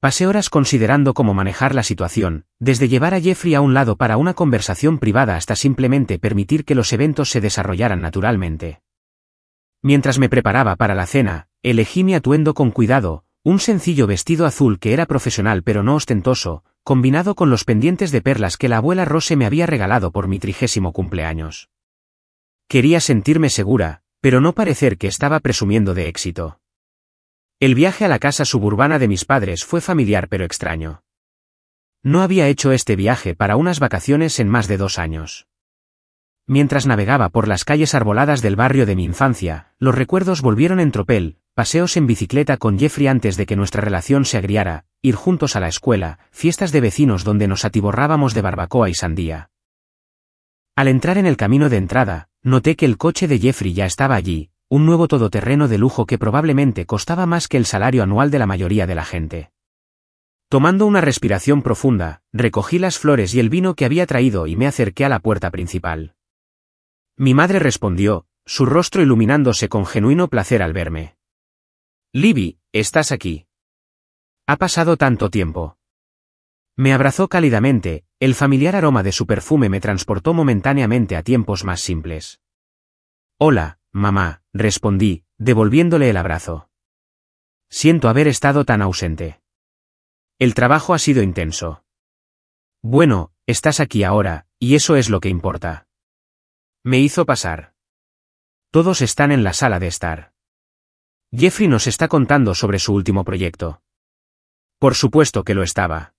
Pasé horas considerando cómo manejar la situación, desde llevar a Jeffrey a un lado para una conversación privada hasta simplemente permitir que los eventos se desarrollaran naturalmente. Mientras me preparaba para la cena, elegí mi atuendo con cuidado, un sencillo vestido azul que era profesional pero no ostentoso, combinado con los pendientes de perlas que la abuela Rose me había regalado por mi 30º cumpleaños. Quería sentirme segura, pero no parecer que estaba presumiendo de éxito. El viaje a la casa suburbana de mis padres fue familiar pero extraño. No había hecho este viaje para unas vacaciones en más de 2 años. Mientras navegaba por las calles arboladas del barrio de mi infancia, los recuerdos volvieron en tropel, paseos en bicicleta con Jeffrey antes de que nuestra relación se agriara, ir juntos a la escuela, fiestas de vecinos donde nos atiborrábamos de barbacoa y sandía. Al entrar en el camino de entrada, noté que el coche de Jeffrey ya estaba allí, un nuevo todoterreno de lujo que probablemente costaba más que el salario anual de la mayoría de la gente. Tomando una respiración profunda, recogí las flores y el vino que había traído y me acerqué a la puerta principal. Mi madre respondió, su rostro iluminándose con genuino placer al verme. Libby, ¿estás aquí? Ha pasado tanto tiempo. Me abrazó cálidamente, el familiar aroma de su perfume me transportó momentáneamente a tiempos más simples. Hola, mamá, respondí, devolviéndole el abrazo. Siento haber estado tan ausente. El trabajo ha sido intenso. Bueno, estás aquí ahora, y eso es lo que importa. Me hizo pasar. Todos están en la sala de estar. Jeffrey nos está contando sobre su último proyecto. Por supuesto que lo estaba.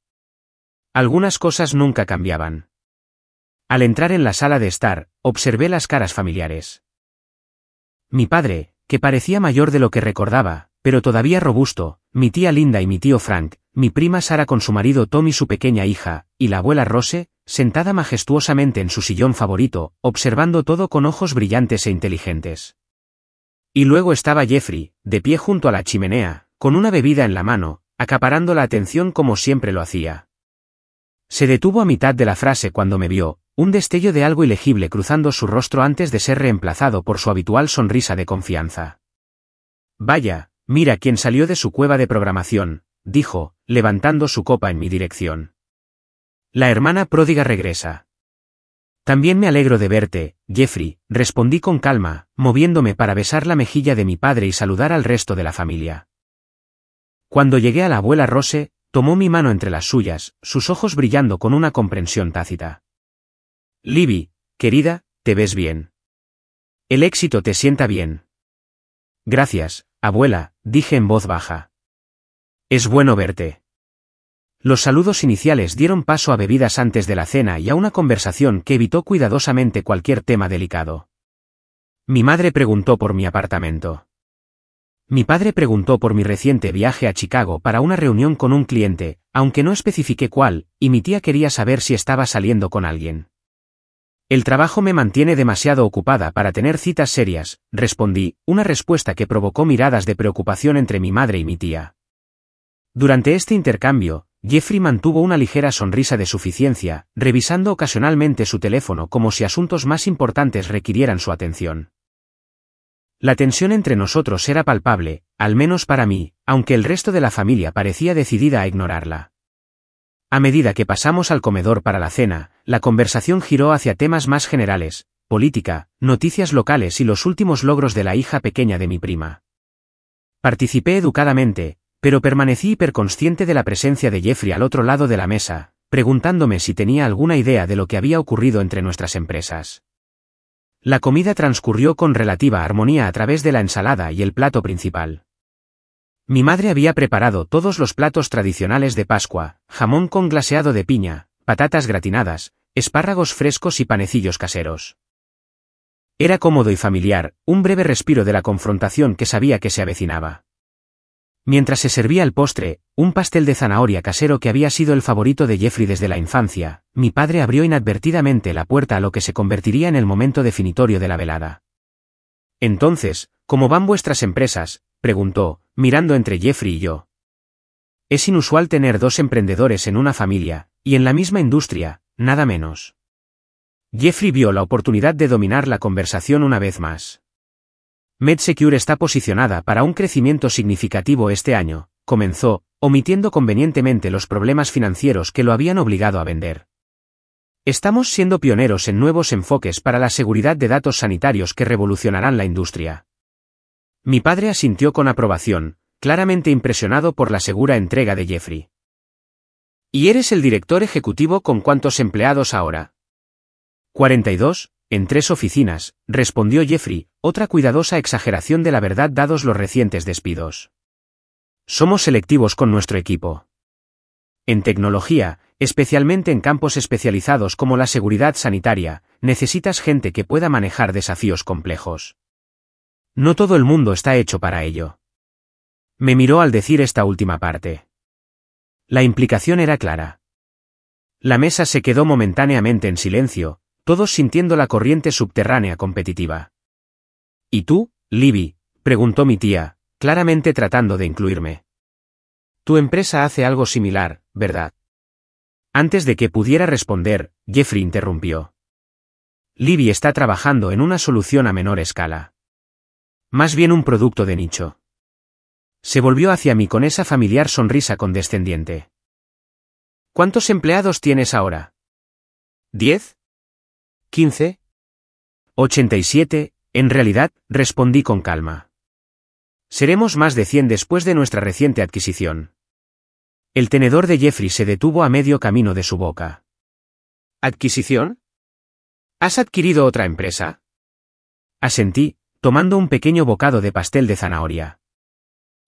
Algunas cosas nunca cambiaban. Al entrar en la sala de estar, observé las caras familiares. Mi padre, que parecía mayor de lo que recordaba, pero todavía robusto, mi tía Linda y mi tío Frank, mi prima Sara con su marido Tom y su pequeña hija, y la abuela Rose, sentada majestuosamente en su sillón favorito, observando todo con ojos brillantes e inteligentes. Y luego estaba Jeffrey, de pie junto a la chimenea, con una bebida en la mano, acaparando la atención como siempre lo hacía. Se detuvo a mitad de la frase cuando me vio, un destello de algo ilegible cruzando su rostro antes de ser reemplazado por su habitual sonrisa de confianza. Vaya, mira quién salió de su cueva de programación, dijo, levantando su copa en mi dirección. La hermana pródiga regresa. También me alegro de verte, Jeffrey, respondí con calma, moviéndome para besar la mejilla de mi padre y saludar al resto de la familia. Cuando llegué a la abuela Rose, tomó mi mano entre las suyas, sus ojos brillando con una comprensión tácita. Libby, querida, te ves bien. El éxito te sienta bien. Gracias, abuela, dije en voz baja. Es bueno verte. Los saludos iniciales dieron paso a bebidas antes de la cena y a una conversación que evitó cuidadosamente cualquier tema delicado. Mi madre preguntó por mi apartamento. Mi padre preguntó por mi reciente viaje a Chicago para una reunión con un cliente, aunque no especifiqué cuál, y mi tía quería saber si estaba saliendo con alguien. El trabajo me mantiene demasiado ocupada para tener citas serias, respondí, una respuesta que provocó miradas de preocupación entre mi madre y mi tía. Durante este intercambio, Jeffrey mantuvo una ligera sonrisa de suficiencia, revisando ocasionalmente su teléfono como si asuntos más importantes requirieran su atención. La tensión entre nosotros era palpable, al menos para mí, aunque el resto de la familia parecía decidida a ignorarla. A medida que pasamos al comedor para la cena, la conversación giró hacia temas más generales, política, noticias locales y los últimos logros de la hija pequeña de mi prima. Participé educadamente, pero permanecí hiperconsciente de la presencia de Jeffrey al otro lado de la mesa, preguntándome si tenía alguna idea de lo que había ocurrido entre nuestras empresas. La comida transcurrió con relativa armonía a través de la ensalada y el plato principal. Mi madre había preparado todos los platos tradicionales de Pascua, jamón con glaseado de piña, patatas gratinadas, espárragos frescos y panecillos caseros. Era cómodo y familiar, un breve respiro de la confrontación que sabía que se avecinaba. Mientras se servía el postre, un pastel de zanahoria casero que había sido el favorito de Jeffrey desde la infancia, mi padre abrió inadvertidamente la puerta a lo que se convertiría en el momento definitorio de la velada. Entonces, ¿cómo van vuestras empresas?, preguntó, mirando entre Jeffrey y yo. Es inusual tener 2 emprendedores en una familia, y en la misma industria, nada menos. Jeffrey vio la oportunidad de dominar la conversación una vez más. MedSecure está posicionada para un crecimiento significativo este año, comenzó, omitiendo convenientemente los problemas financieros que lo habían obligado a vender. Estamos siendo pioneros en nuevos enfoques para la seguridad de datos sanitarios que revolucionarán la industria. Mi padre asintió con aprobación, claramente impresionado por la segura entrega de Jeffrey. ¿Y eres el director ejecutivo con cuántos empleados ahora? 42, En 3 oficinas, respondió Jeffrey, otra cuidadosa exageración de la verdad dados los recientes despidos. Somos selectivos con nuestro equipo. En tecnología, especialmente en campos especializados como la seguridad sanitaria, necesitas gente que pueda manejar desafíos complejos. No todo el mundo está hecho para ello. Me miró al decir esta última parte. La implicación era clara. La mesa se quedó momentáneamente en silencio, todos sintiendo la corriente subterránea competitiva. ¿Y tú, Libby?, preguntó mi tía, claramente tratando de incluirme. Tu empresa hace algo similar, ¿verdad? Antes de que pudiera responder, Jeffrey interrumpió. Libby está trabajando en una solución a menor escala. Más bien un producto de nicho. Se volvió hacia mí con esa familiar sonrisa condescendiente. ¿Cuántos empleados tienes ahora? ¿10? ¿15? 87, en realidad, respondí con calma. Seremos más de 100 después de nuestra reciente adquisición. El tenedor de Jeffrey se detuvo a medio camino de su boca. ¿Adquisición? ¿Has adquirido otra empresa? Asentí, tomando un pequeño bocado de pastel de zanahoria.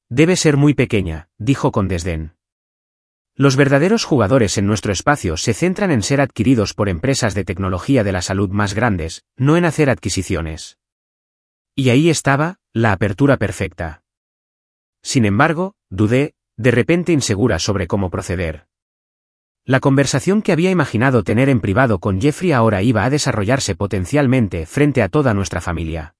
Debe ser muy pequeña, dijo con desdén. Los verdaderos jugadores en nuestro espacio se centran en ser adquiridos por empresas de tecnología de la salud más grandes, no en hacer adquisiciones. Y ahí estaba, la apertura perfecta. Sin embargo, dudé, de repente insegura sobre cómo proceder. La conversación que había imaginado tener en privado con Jeffrey ahora iba a desarrollarse potencialmente frente a toda nuestra familia.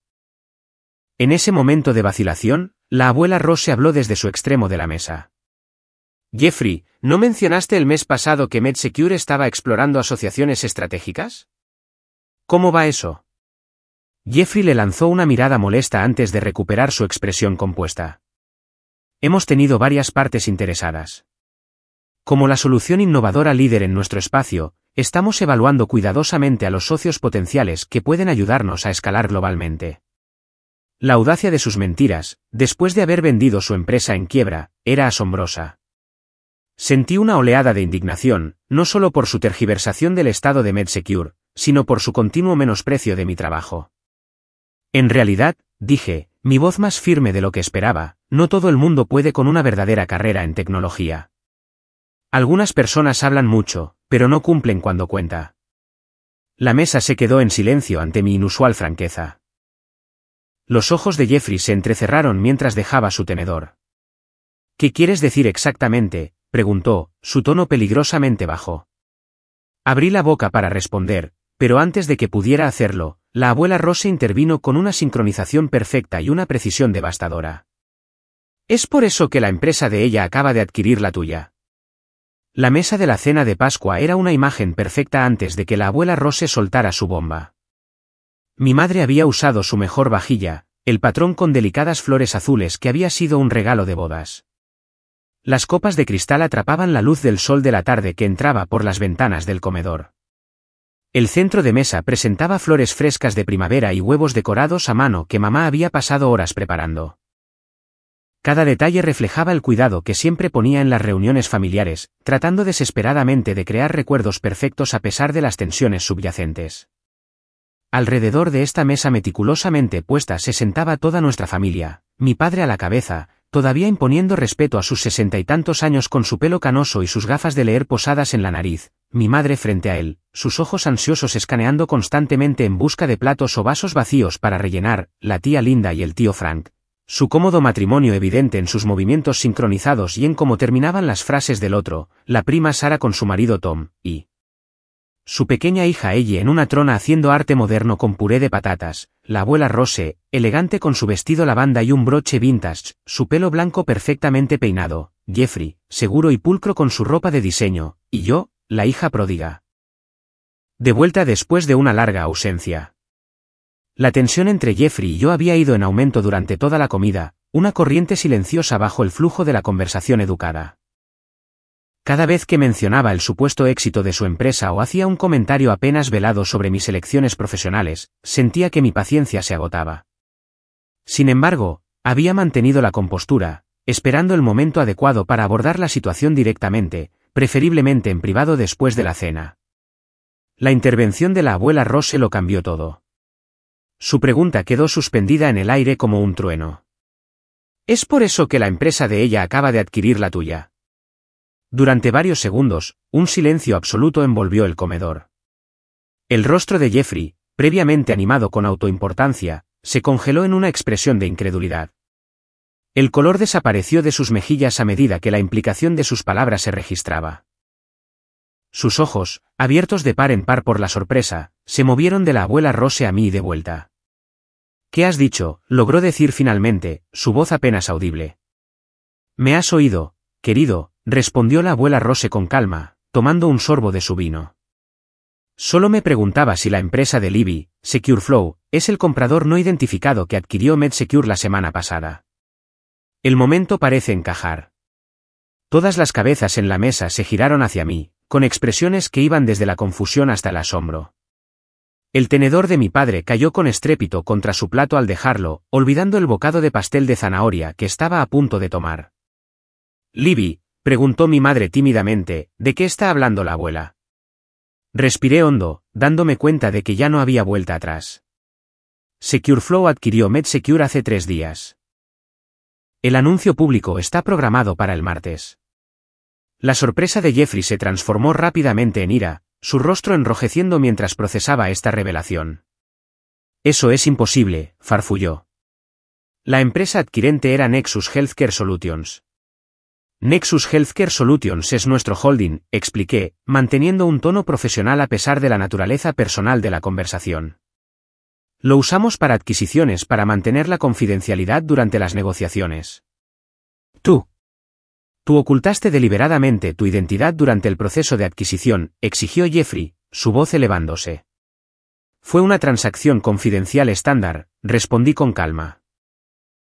En ese momento de vacilación, la abuela Rose habló desde su extremo de la mesa. Jeffrey, ¿no mencionaste el mes pasado que MedSecure estaba explorando asociaciones estratégicas? ¿Cómo va eso? Jeffrey le lanzó una mirada molesta antes de recuperar su expresión compuesta. Hemos tenido varias partes interesadas. Como la solución innovadora líder en nuestro espacio, estamos evaluando cuidadosamente a los socios potenciales que pueden ayudarnos a escalar globalmente. La audacia de sus mentiras, después de haber vendido su empresa en quiebra, era asombrosa. Sentí una oleada de indignación, no solo por su tergiversación del estado de MedSecure, sino por su continuo menosprecio de mi trabajo. En realidad, dije, mi voz más firme de lo que esperaba, no todo el mundo puede con una verdadera carrera en tecnología. Algunas personas hablan mucho, pero no cumplen cuando cuenta. La mesa se quedó en silencio ante mi inusual franqueza. Los ojos de Jeffrey se entrecerraron mientras dejaba su tenedor. ¿Qué quieres decir exactamente?, preguntó, su tono peligrosamente bajo. Abrí la boca para responder, pero antes de que pudiera hacerlo, la abuela Rose intervino con una sincronización perfecta y una precisión devastadora. ¿Es por eso que la empresa de ella acaba de adquirir la tuya? La mesa de la cena de Pascua era una imagen perfecta antes de que la abuela Rose soltara su bomba. Mi madre había usado su mejor vajilla, el patrón con delicadas flores azules que había sido un regalo de bodas. Las copas de cristal atrapaban la luz del sol de la tarde que entraba por las ventanas del comedor. El centro de mesa presentaba flores frescas de primavera y huevos decorados a mano que mamá había pasado horas preparando. Cada detalle reflejaba el cuidado que siempre ponía en las reuniones familiares, tratando desesperadamente de crear recuerdos perfectos a pesar de las tensiones subyacentes. Alrededor de esta mesa meticulosamente puesta se sentaba toda nuestra familia, mi padre a la cabeza, todavía imponiendo respeto a sus 60 y tantos años con su pelo canoso y sus gafas de leer posadas en la nariz, mi madre frente a él, sus ojos ansiosos escaneando constantemente en busca de platos o vasos vacíos para rellenar, la tía Linda y el tío Frank. Su cómodo matrimonio evidente en sus movimientos sincronizados y en cómo terminaban las frases del otro, la prima Sara con su marido Tom, y su pequeña hija Ellie en una trona haciendo arte moderno con puré de patatas, la abuela Rose, elegante con su vestido lavanda y un broche vintage, su pelo blanco perfectamente peinado, Jeffrey, seguro y pulcro con su ropa de diseño, y yo, la hija pródiga. De vuelta después de una larga ausencia. La tensión entre Jeffrey y yo había ido en aumento durante toda la comida, una corriente silenciosa bajo el flujo de la conversación educada. Cada vez que mencionaba el supuesto éxito de su empresa o hacía un comentario apenas velado sobre mis elecciones profesionales, sentía que mi paciencia se agotaba. Sin embargo, había mantenido la compostura, esperando el momento adecuado para abordar la situación directamente, preferiblemente en privado después de la cena. La intervención de la abuela Rose lo cambió todo. Su pregunta quedó suspendida en el aire como un trueno. ¿Es por eso que la empresa de ella acaba de adquirir la tuya? Durante varios segundos, un silencio absoluto envolvió el comedor. El rostro de Jeffrey, previamente animado con autoimportancia, se congeló en una expresión de incredulidad. El color desapareció de sus mejillas a medida que la implicación de sus palabras se registraba. Sus ojos, abiertos de par en par por la sorpresa, se movieron de la abuela Rose a mí y de vuelta. ¿Qué has dicho?, logró decir finalmente, su voz apenas audible. «Me has oído, querido», respondió la abuela Rose con calma, tomando un sorbo de su vino. Solo me preguntaba si la empresa de Libby, SecureFlow, es el comprador no identificado que adquirió MedSecure la semana pasada. El momento parece encajar. Todas las cabezas en la mesa se giraron hacia mí, con expresiones que iban desde la confusión hasta el asombro. El tenedor de mi padre cayó con estrépito contra su plato al dejarlo, olvidando el bocado de pastel de zanahoria que estaba a punto de tomar. «Libby», preguntó mi madre tímidamente, «¿de qué está hablando la abuela?». Respiré hondo, dándome cuenta de que ya no había vuelta atrás. SecureFlow adquirió MedSecure hace 3 días. El anuncio público está programado para el martes. La sorpresa de Jeffrey se transformó rápidamente en ira, su rostro enrojeciendo mientras procesaba esta revelación. «Eso es imposible», farfulló. La empresa adquirente era Nexus Healthcare Solutions. Nexus Healthcare Solutions es nuestro holding, expliqué, manteniendo un tono profesional a pesar de la naturaleza personal de la conversación. Lo usamos para adquisiciones para mantener la confidencialidad durante las negociaciones. Tú ocultaste deliberadamente tu identidad durante el proceso de adquisición, exigió Jeffrey, su voz elevándose. Fue una transacción confidencial estándar, respondí con calma.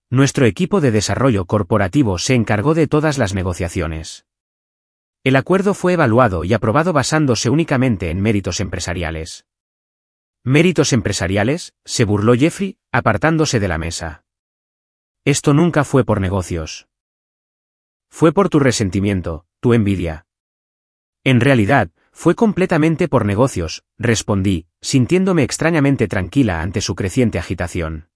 Nuestro equipo de desarrollo corporativo se encargó de todas las negociaciones. El acuerdo fue evaluado y aprobado basándose únicamente en méritos empresariales. ¿Méritos empresariales?, se burló Jeffrey, apartándose de la mesa. Esto nunca fue por negocios. Fue por tu resentimiento, tu envidia. En realidad, fue completamente por negocios, respondí, sintiéndome extrañamente tranquila ante su creciente agitación.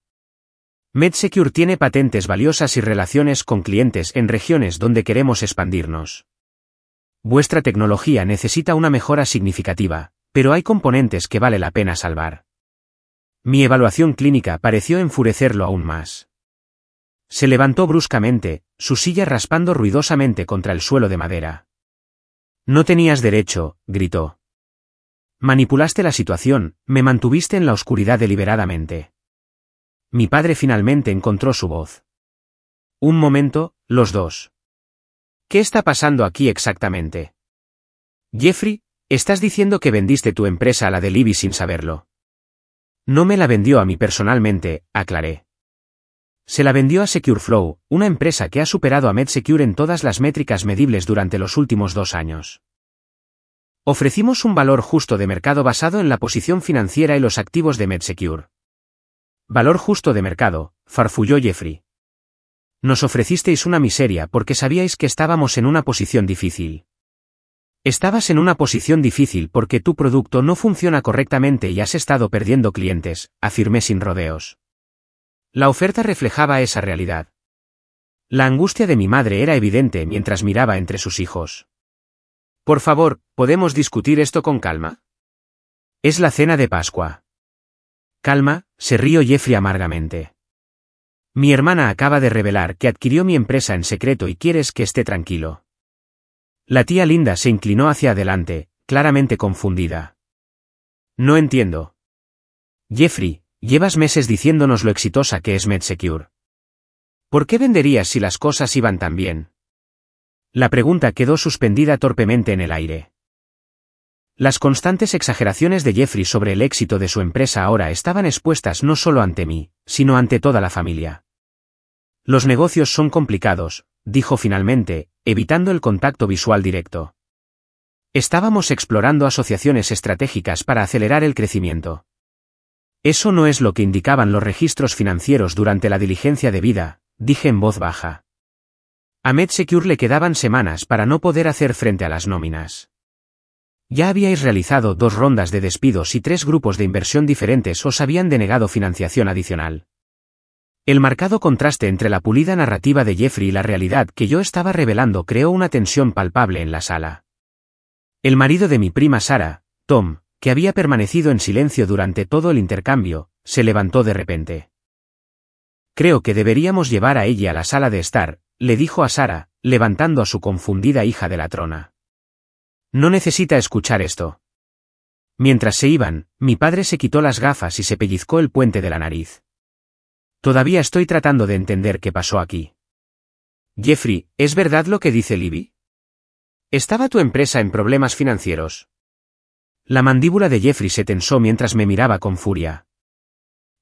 MedSecure tiene patentes valiosas y relaciones con clientes en regiones donde queremos expandirnos. Vuestra tecnología necesita una mejora significativa, pero hay componentes que vale la pena salvar. Mi evaluación clínica pareció enfurecerlo aún más. Se levantó bruscamente, su silla raspando ruidosamente contra el suelo de madera. «No tenías derecho», gritó. «Manipulaste la situación, me mantuviste en la oscuridad deliberadamente». Mi padre finalmente encontró su voz. «Un momento, los dos. ¿Qué está pasando aquí exactamente? Jeffrey, estás diciendo que vendiste tu empresa a la de Libby sin saberlo». «No me la vendió a mí personalmente», aclaré. «Se la vendió a SecureFlow, una empresa que ha superado a MedSecure en todas las métricas medibles durante los últimos 2 años. Ofrecimos un valor justo de mercado basado en la posición financiera y los activos de MedSecure». «Valor justo de mercado», farfulló Jeffrey. «Nos ofrecisteis una miseria porque sabíais que estábamos en una posición difícil. Estabas en una posición difícil porque tu producto no funciona correctamente y has estado perdiendo clientes», afirmé sin rodeos. La oferta reflejaba esa realidad. La angustia de mi madre era evidente mientras miraba entre sus hijos. «Por favor, ¿podemos discutir esto con calma? Es la cena de Pascua». «Calma», se rió Jeffrey amargamente. «Mi hermana acaba de revelar que adquirió mi empresa en secreto y quieres que esté tranquilo». La tía Linda se inclinó hacia adelante, claramente confundida. «No entiendo». «Jeffrey, llevas meses diciéndonos lo exitosa que es MedSecure. ¿Por qué venderías si las cosas iban tan bien?». La pregunta quedó suspendida torpemente en el aire. Las constantes exageraciones de Jeffrey sobre el éxito de su empresa ahora estaban expuestas no solo ante mí, sino ante toda la familia. «Los negocios son complicados», dijo finalmente, evitando el contacto visual directo. «Estábamos explorando asociaciones estratégicas para acelerar el crecimiento». «Eso no es lo que indicaban los registros financieros durante la diligencia debida», dije en voz baja. A MedSecure le quedaban semanas para no poder hacer frente a las nóminas. Ya habíais realizado 2 rondas de despidos y 3 grupos de inversión diferentes os habían denegado financiación adicional. El marcado contraste entre la pulida narrativa de Jeffrey y la realidad que yo estaba revelando creó una tensión palpable en la sala. El marido de mi prima Sara, Tom, que había permanecido en silencio durante todo el intercambio, se levantó de repente. Creo que deberíamos llevar a ella a la sala de estar, le dijo a Sara, levantando a su confundida hija de la trona. No necesita escuchar esto. Mientras se iban, mi padre se quitó las gafas y se pellizcó el puente de la nariz. Todavía estoy tratando de entender qué pasó aquí. Jeffrey, ¿es verdad lo que dice Libby? ¿Estaba tu empresa en problemas financieros? La mandíbula de Jeffrey se tensó mientras me miraba con furia.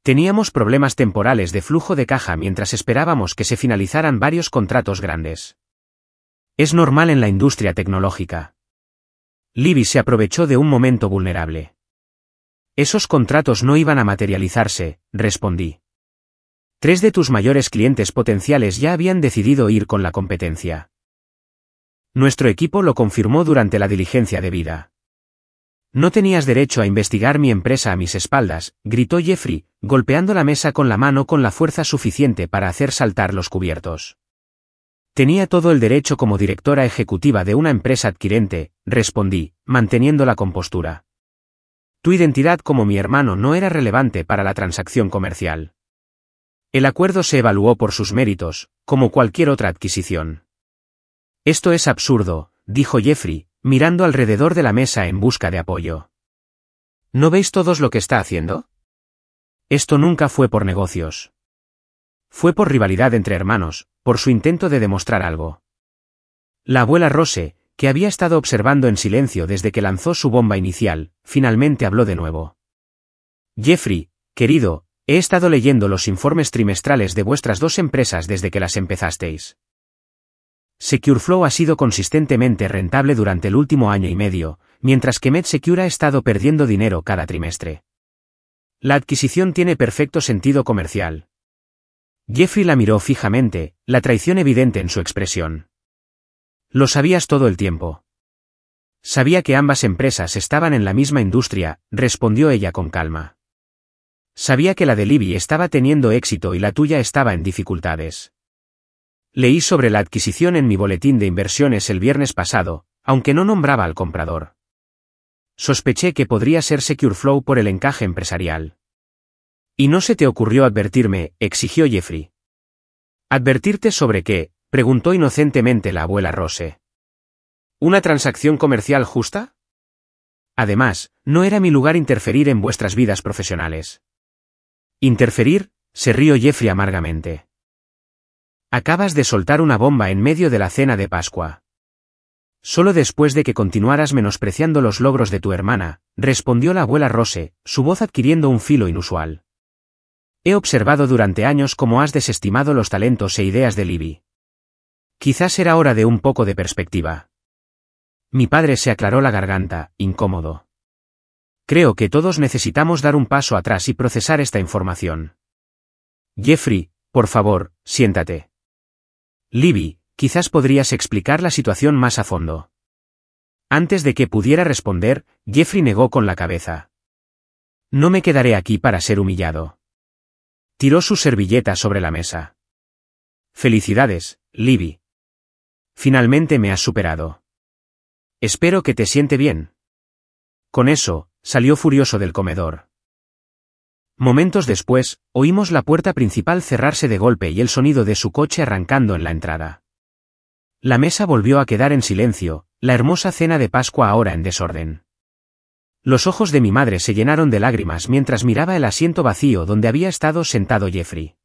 Teníamos problemas temporales de flujo de caja mientras esperábamos que se finalizaran varios contratos grandes. Es normal en la industria tecnológica. Libby se aprovechó de un momento vulnerable. Esos contratos no iban a materializarse, respondí. 3 de tus mayores clientes potenciales ya habían decidido ir con la competencia. Nuestro equipo lo confirmó durante la diligencia debida. No tenías derecho a investigar mi empresa a mis espaldas, gritó Jeffrey, golpeando la mesa con la mano con la fuerza suficiente para hacer saltar los cubiertos. Tenía todo el derecho como directora ejecutiva de una empresa adquirente, respondí, manteniendo la compostura. Tu identidad como mi hermano no era relevante para la transacción comercial. El acuerdo se evaluó por sus méritos, como cualquier otra adquisición. Esto es absurdo, dijo Jeffrey, mirando alrededor de la mesa en busca de apoyo. ¿No veis todos lo que está haciendo? Esto nunca fue por negocios. Fue por rivalidad entre hermanos, por su intento de demostrar algo. La abuela Rose, que había estado observando en silencio desde que lanzó su bomba inicial, finalmente habló de nuevo. Jeffrey, querido, he estado leyendo los informes trimestrales de vuestras 2 empresas desde que las empezasteis. SecureFlow ha sido consistentemente rentable durante el último año y medio, mientras que MedSecure ha estado perdiendo dinero cada trimestre. La adquisición tiene perfecto sentido comercial. Jeffrey la miró fijamente, la traición evidente en su expresión. Lo sabías todo el tiempo. Sabía que ambas empresas estaban en la misma industria, respondió ella con calma. Sabía que la de Libby estaba teniendo éxito y la tuya estaba en dificultades. Leí sobre la adquisición en mi boletín de inversiones el viernes pasado, aunque no nombraba al comprador. Sospeché que podría ser SecureFlow por el encaje empresarial. ¿Y no se te ocurrió advertirme?, exigió Jeffrey. ¿Advertirte sobre qué?, preguntó inocentemente la abuela Rose. ¿Una transacción comercial justa? Además, no era mi lugar interferir en vuestras vidas profesionales. ¿Interferir?, se rió Jeffrey amargamente. Acabas de soltar una bomba en medio de la cena de Pascua. Solo después de que continuaras menospreciando los logros de tu hermana, respondió la abuela Rose, su voz adquiriendo un filo inusual. He observado durante años cómo has desestimado los talentos e ideas de Libby. Quizás era hora de un poco de perspectiva. Mi padre se aclaró la garganta, incómodo. Creo que todos necesitamos dar un paso atrás y procesar esta información. Jeffrey, por favor, siéntate. Libby, quizás podrías explicar la situación más a fondo. Antes de que pudiera responder, Jeffrey negó con la cabeza. No me quedaré aquí para ser humillado. Tiró su servilleta sobre la mesa. Felicidades, Libby. Finalmente me has superado. Espero que te siente bien. Con eso, salió furioso del comedor. Momentos después, oímos la puerta principal cerrarse de golpe y el sonido de su coche arrancando en la entrada. La mesa volvió a quedar en silencio, la hermosa cena de Pascua ahora en desorden. Los ojos de mi madre se llenaron de lágrimas mientras miraba el asiento vacío donde había estado sentado Jeffrey.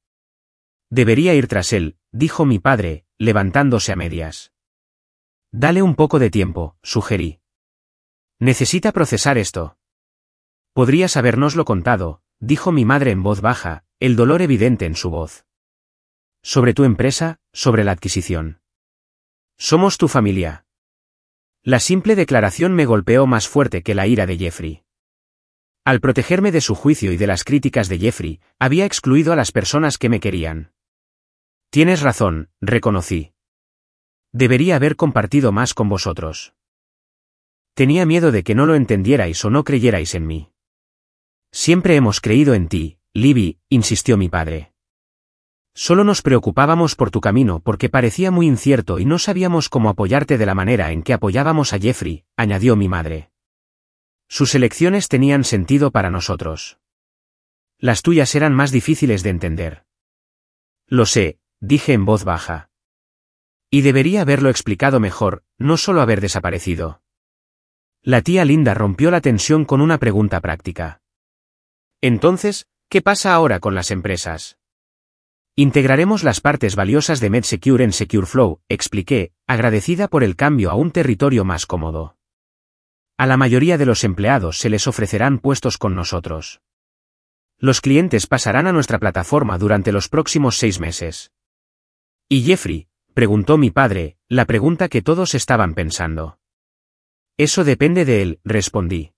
Debería ir tras él, dijo mi padre, levantándose a medias. Dale un poco de tiempo, sugerí. Necesita procesar esto. Podrías habérnoslo contado, dijo mi madre en voz baja, el dolor evidente en su voz. Sobre tu empresa, sobre la adquisición. Somos tu familia. La simple declaración me golpeó más fuerte que la ira de Jeffrey. Al protegerme de su juicio y de las críticas de Jeffrey, había excluido a las personas que me querían. Tienes razón, reconocí. Debería haber compartido más con vosotros. Tenía miedo de que no lo entendierais o no creyerais en mí. Siempre hemos creído en ti, Libby, insistió mi padre. Solo nos preocupábamos por tu camino porque parecía muy incierto y no sabíamos cómo apoyarte de la manera en que apoyábamos a Jeffrey, añadió mi madre. Sus elecciones tenían sentido para nosotros. Las tuyas eran más difíciles de entender. Lo sé, dije en voz baja. Y debería haberlo explicado mejor, no solo haber desaparecido. La tía Linda rompió la tensión con una pregunta práctica. Entonces, ¿qué pasa ahora con las empresas? Integraremos las partes valiosas de MedSecure en SecureFlow, expliqué, agradecida por el cambio a un territorio más cómodo. A la mayoría de los empleados se les ofrecerán puestos con nosotros. Los clientes pasarán a nuestra plataforma durante los próximos 6 meses. ¿Y Jeffrey?, preguntó mi padre, la pregunta que todos estaban pensando. Eso depende de él, respondí.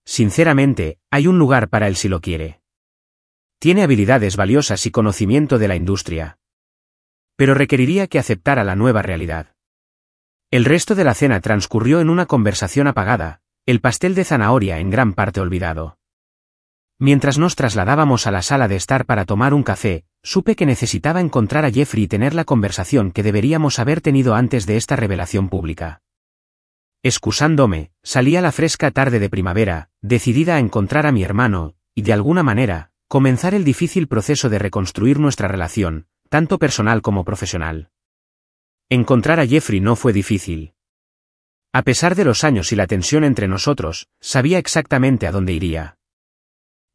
Sinceramente, hay un lugar para él si lo quiere. Tiene habilidades valiosas y conocimiento de la industria. Pero requeriría que aceptara la nueva realidad. El resto de la cena transcurrió en una conversación apagada, el pastel de zanahoria en gran parte olvidado. Mientras nos trasladábamos a la sala de estar para tomar un café, supe que necesitaba encontrar a Jeffrey y tener la conversación que deberíamos haber tenido antes de esta revelación pública. Excusándome, salí a la fresca tarde de primavera, decidida a encontrar a mi hermano, y de alguna manera, comenzar el difícil proceso de reconstruir nuestra relación, tanto personal como profesional. Encontrar a Jeffrey no fue difícil. A pesar de los años y la tensión entre nosotros, sabía exactamente a dónde iría.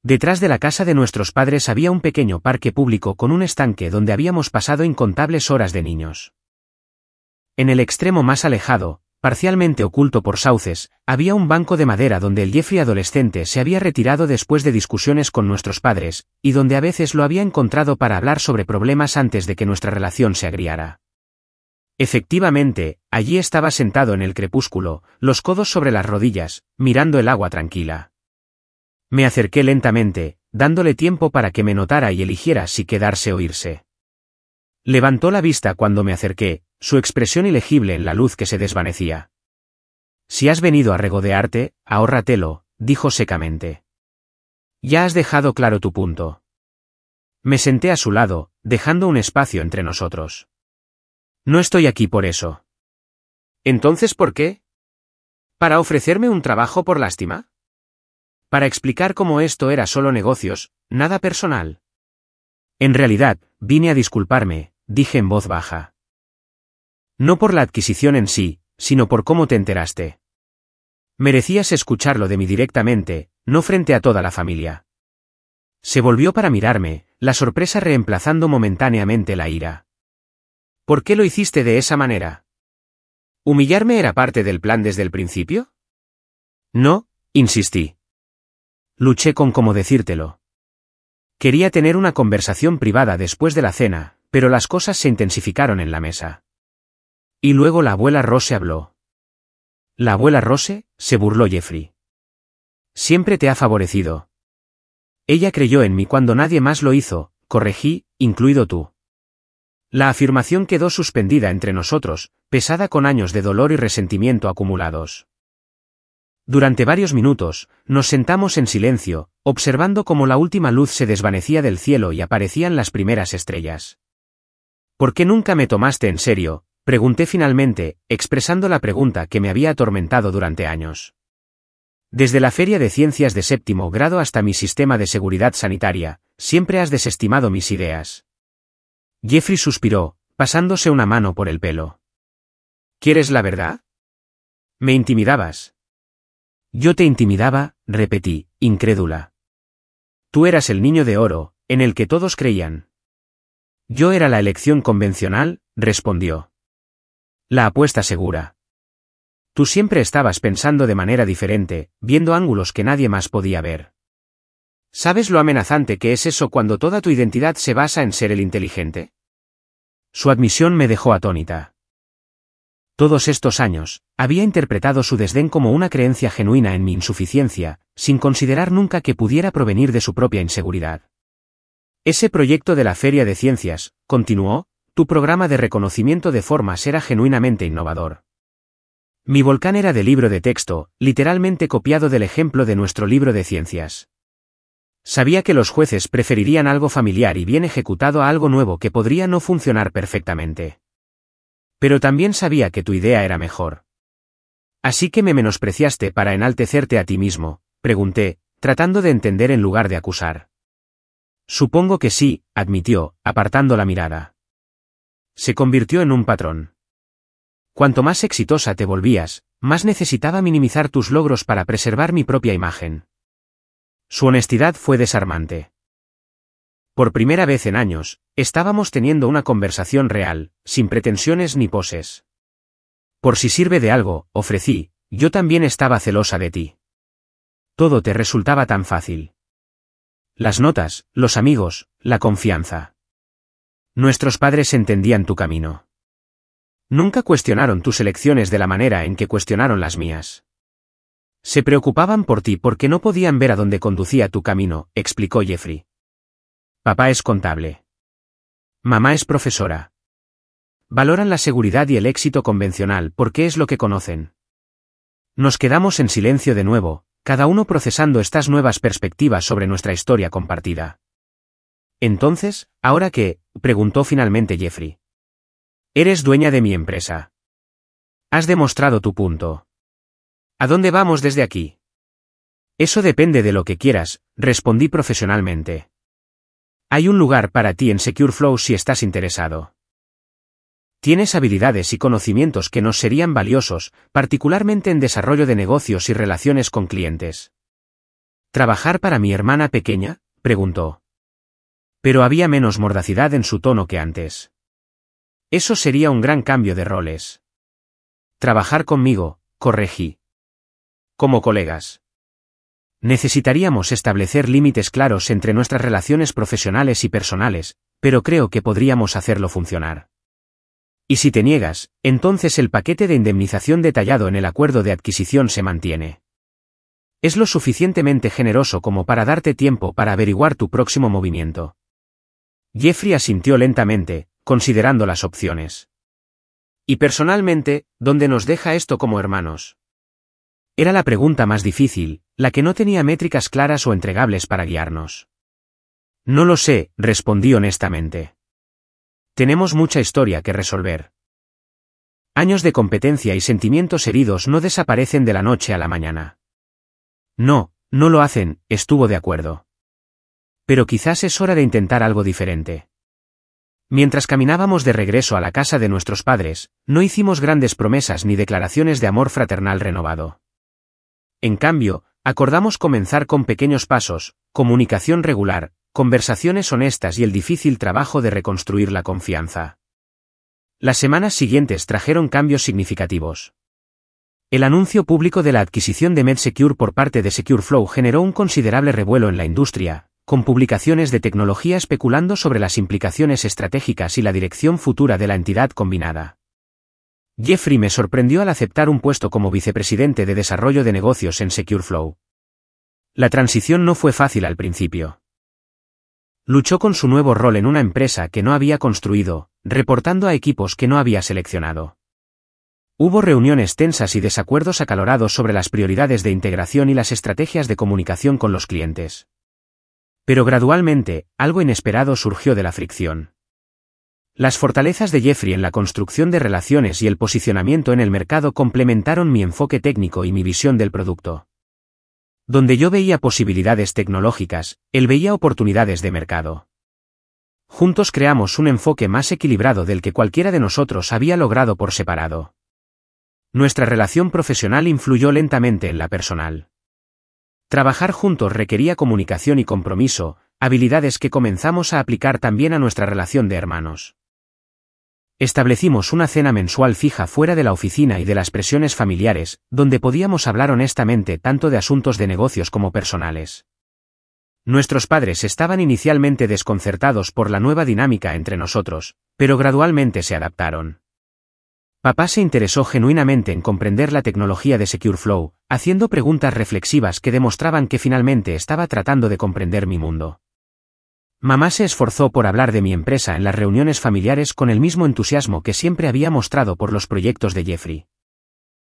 Detrás de la casa de nuestros padres había un pequeño parque público con un estanque donde habíamos pasado incontables horas de niños. En el extremo más alejado, parcialmente oculto por sauces, había un banco de madera donde el Jeffrey adolescente se había retirado después de discusiones con nuestros padres, y donde a veces lo había encontrado para hablar sobre problemas antes de que nuestra relación se agriara. Efectivamente, allí estaba sentado en el crepúsculo, los codos sobre las rodillas, mirando el agua tranquila. Me acerqué lentamente, dándole tiempo para que me notara y eligiera si quedarse o irse. Levantó la vista cuando me acerqué, su expresión ilegible en la luz que se desvanecía. Si has venido a regodearte, ahórratelo, dijo secamente. Ya has dejado claro tu punto. Me senté a su lado, dejando un espacio entre nosotros. No estoy aquí por eso. ¿Entonces por qué? ¿Para ofrecerme un trabajo por lástima? Para explicar cómo esto era solo negocios, nada personal. En realidad, vine a disculparme, dije en voz baja. No por la adquisición en sí, sino por cómo te enteraste. Merecías escucharlo de mí directamente, no frente a toda la familia. Se volvió para mirarme, la sorpresa reemplazando momentáneamente la ira. ¿Por qué lo hiciste de esa manera? ¿Humillarme era parte del plan desde el principio? No, insistí. Luché con cómo decírtelo. Quería tener una conversación privada después de la cena, pero las cosas se intensificaron en la mesa. Y luego la abuela Rose habló. ¿La abuela Rose?, se burló Jeffrey. Siempre te ha favorecido. Ella creyó en mí cuando nadie más lo hizo, corregí, incluido tú. La afirmación quedó suspendida entre nosotros, pesada con años de dolor y resentimiento acumulados. Durante varios minutos, nos sentamos en silencio, observando cómo la última luz se desvanecía del cielo y aparecían las primeras estrellas. ¿Por qué nunca me tomaste en serio?, pregunté finalmente, expresando la pregunta que me había atormentado durante años. Desde la feria de ciencias de 7º grado hasta mi sistema de seguridad sanitaria, siempre has desestimado mis ideas. Jeffrey suspiró, pasándose una mano por el pelo. ¿Quieres la verdad? Me intimidabas. Yo te intimidaba, repetí, incrédula. Tú eras el niño de oro, en el que todos creían. Yo era la elección convencional, respondió. La apuesta segura. Tú siempre estabas pensando de manera diferente, viendo ángulos que nadie más podía ver. ¿Sabes lo amenazante que es eso cuando toda tu identidad se basa en ser el inteligente? Su admisión me dejó atónita. Todos estos años, había interpretado su desdén como una creencia genuina en mi insuficiencia, sin considerar nunca que pudiera provenir de su propia inseguridad. Ese proyecto de la Feria de Ciencias, continuó, tu programa de reconocimiento de formas era genuinamente innovador. Mi volcán era de libro de texto, literalmente copiado del ejemplo de nuestro libro de ciencias. Sabía que los jueces preferirían algo familiar y bien ejecutado a algo nuevo que podría no funcionar perfectamente. Pero también sabía que tu idea era mejor. ¿Así que me menospreciaste para enaltecerte a ti mismo?, pregunté, tratando de entender en lugar de acusar. Supongo que sí, admitió, apartando la mirada. Se convirtió en un patrón. Cuanto más exitosa te volvías, más necesitaba minimizar tus logros para preservar mi propia imagen. Su honestidad fue desarmante. Por primera vez en años, estábamos teniendo una conversación real, sin pretensiones ni poses. Por si sirve de algo, ofrecí, yo también estaba celosa de ti. Todo te resultaba tan fácil. Las notas, los amigos, la confianza. Nuestros padres entendían tu camino. Nunca cuestionaron tus elecciones de la manera en que cuestionaron las mías. Se preocupaban por ti porque no podían ver a dónde conducía tu camino, explicó Jeffrey. Papá es contable. Mamá es profesora. Valoran la seguridad y el éxito convencional porque es lo que conocen. Nos quedamos en silencio de nuevo, cada uno procesando estas nuevas perspectivas sobre nuestra historia compartida. Entonces, ¿ahora qué?, preguntó finalmente Jeffrey. Eres dueña de mi empresa. Has demostrado tu punto. ¿A dónde vamos desde aquí? Eso depende de lo que quieras, respondí profesionalmente. Hay un lugar para ti en SecureFlow si estás interesado. Tienes habilidades y conocimientos que nos serían valiosos, particularmente en desarrollo de negocios y relaciones con clientes. ¿Trabajar para mi hermana pequeña?, preguntó. Pero había menos mordacidad en su tono que antes. Eso sería un gran cambio de roles. Trabajar conmigo, corregí. Como colegas. Necesitaríamos establecer límites claros entre nuestras relaciones profesionales y personales, pero creo que podríamos hacerlo funcionar. Y si te niegas, entonces el paquete de indemnización detallado en el acuerdo de adquisición se mantiene. Es lo suficientemente generoso como para darte tiempo para averiguar tu próximo movimiento. Jeffrey asintió lentamente, considerando las opciones. Y personalmente, ¿dónde nos deja esto como hermanos? Era la pregunta más difícil, la que no tenía métricas claras o entregables para guiarnos. No lo sé, respondí honestamente. Tenemos mucha historia que resolver. Años de competencia y sentimientos heridos no desaparecen de la noche a la mañana. No, no lo hacen, estuvo de acuerdo. Pero quizás es hora de intentar algo diferente. Mientras caminábamos de regreso a la casa de nuestros padres, no hicimos grandes promesas ni declaraciones de amor fraternal renovado. En cambio, acordamos comenzar con pequeños pasos, comunicación regular, conversaciones honestas y el difícil trabajo de reconstruir la confianza. Las semanas siguientes trajeron cambios significativos. El anuncio público de la adquisición de MedSecure por parte de SecureFlow generó un considerable revuelo en la industria, con publicaciones de tecnología especulando sobre las implicaciones estratégicas y la dirección futura de la entidad combinada. Jeffrey me sorprendió al aceptar un puesto como vicepresidente de desarrollo de negocios en SecureFlow. La transición no fue fácil al principio. Luchó con su nuevo rol en una empresa que no había construido, reportando a equipos que no había seleccionado. Hubo reuniones tensas y desacuerdos acalorados sobre las prioridades de integración y las estrategias de comunicación con los clientes. Pero gradualmente, algo inesperado surgió de la fricción. Las fortalezas de Jeffrey en la construcción de relaciones y el posicionamiento en el mercado complementaron mi enfoque técnico y mi visión del producto. Donde yo veía posibilidades tecnológicas, él veía oportunidades de mercado. Juntos creamos un enfoque más equilibrado del que cualquiera de nosotros había logrado por separado. Nuestra relación profesional influyó lentamente en la personal. Trabajar juntos requería comunicación y compromiso, habilidades que comenzamos a aplicar también a nuestra relación de hermanos. Establecimos una cena mensual fija fuera de la oficina y de las presiones familiares, donde podíamos hablar honestamente tanto de asuntos de negocios como personales. Nuestros padres estaban inicialmente desconcertados por la nueva dinámica entre nosotros, pero gradualmente se adaptaron. Papá se interesó genuinamente en comprender la tecnología de SecureFlow, haciendo preguntas reflexivas que demostraban que finalmente estaba tratando de comprender mi mundo. Mamá se esforzó por hablar de mi empresa en las reuniones familiares con el mismo entusiasmo que siempre había mostrado por los proyectos de Jeffrey.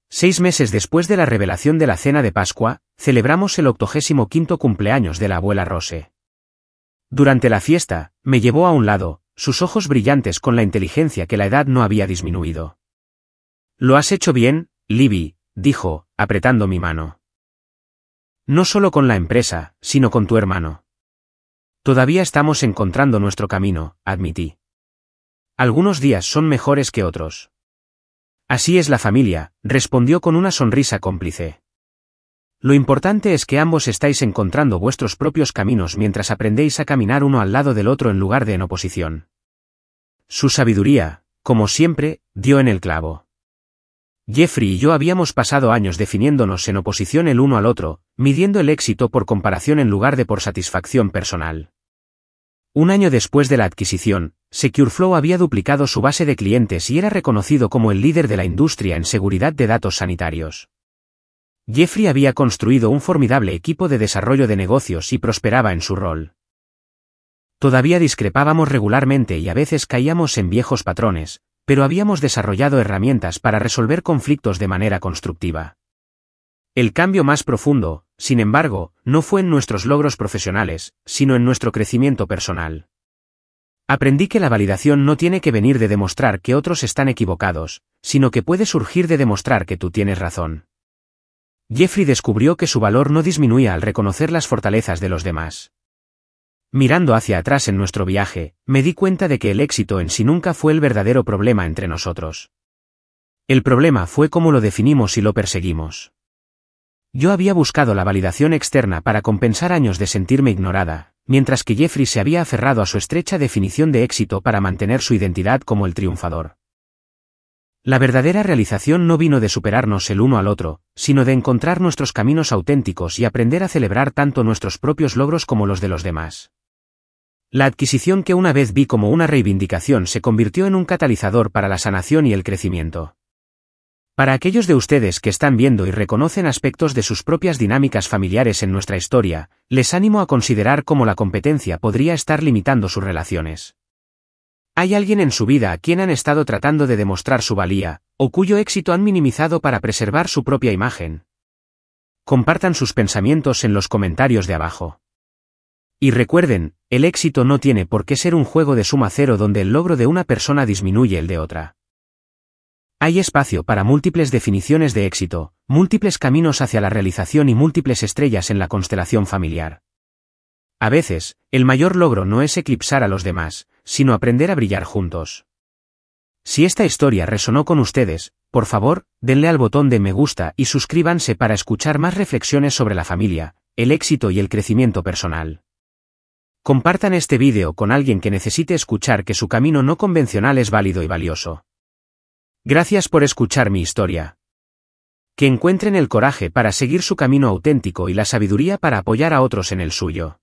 6 meses después de la revelación de la cena de Pascua, celebramos el 85º cumpleaños de la abuela Rose. Durante la fiesta, me llevó a un lado, sus ojos brillantes con la inteligencia que la edad no había disminuido. «Lo has hecho bien, Libby», dijo, apretando mi mano. «No solo con la empresa, sino con tu hermano». «Todavía estamos encontrando nuestro camino», admití. «Algunos días son mejores que otros». «Así es la familia», respondió con una sonrisa cómplice. «Lo importante es que ambos estáis encontrando vuestros propios caminos mientras aprendéis a caminar uno al lado del otro en lugar de en oposición». Su sabiduría, como siempre, dio en el clavo. Jeffrey y yo habíamos pasado años definiéndonos en oposición el uno al otro, midiendo el éxito por comparación en lugar de por satisfacción personal. Un año después de la adquisición, SecureFlow había duplicado su base de clientes y era reconocido como el líder de la industria en seguridad de datos sanitarios. Jeffrey había construido un formidable equipo de desarrollo de negocios y prosperaba en su rol. Todavía discrepábamos regularmente y a veces caíamos en viejos patrones, pero habíamos desarrollado herramientas para resolver conflictos de manera constructiva. El cambio más profundo, sin embargo, no fue en nuestros logros profesionales, sino en nuestro crecimiento personal. Aprendí que la validación no tiene que venir de demostrar que otros están equivocados, sino que puede surgir de demostrar que tú tienes razón. Jeffrey descubrió que su valor no disminuía al reconocer las fortalezas de los demás. Mirando hacia atrás en nuestro viaje, me di cuenta de que el éxito en sí nunca fue el verdadero problema entre nosotros. El problema fue cómo lo definimos y lo perseguimos. Yo había buscado la validación externa para compensar años de sentirme ignorada, mientras que Jeffrey se había aferrado a su estrecha definición de éxito para mantener su identidad como el triunfador. La verdadera realización no vino de superarnos el uno al otro, sino de encontrar nuestros caminos auténticos y aprender a celebrar tanto nuestros propios logros como los de los demás. La adquisición que una vez vi como una reivindicación se convirtió en un catalizador para la sanación y el crecimiento. Para aquellos de ustedes que están viendo y reconocen aspectos de sus propias dinámicas familiares en nuestra historia, les animo a considerar cómo la competencia podría estar limitando sus relaciones. ¿Hay alguien en su vida a quien han estado tratando de demostrar su valía, o cuyo éxito han minimizado para preservar su propia imagen? Compartan sus pensamientos en los comentarios de abajo. Y recuerden, el éxito no tiene por qué ser un juego de suma cero donde el logro de una persona disminuye el de otra. Hay espacio para múltiples definiciones de éxito, múltiples caminos hacia la realización y múltiples estrellas en la constelación familiar. A veces, el mayor logro no es eclipsar a los demás, sino aprender a brillar juntos. Si esta historia resonó con ustedes, por favor, denle al botón de me gusta y suscríbanse para escuchar más reflexiones sobre la familia, el éxito y el crecimiento personal. Compartan este vídeo con alguien que necesite escuchar que su camino no convencional es válido y valioso. Gracias por escuchar mi historia. Que encuentren el coraje para seguir su camino auténtico y la sabiduría para apoyar a otros en el suyo.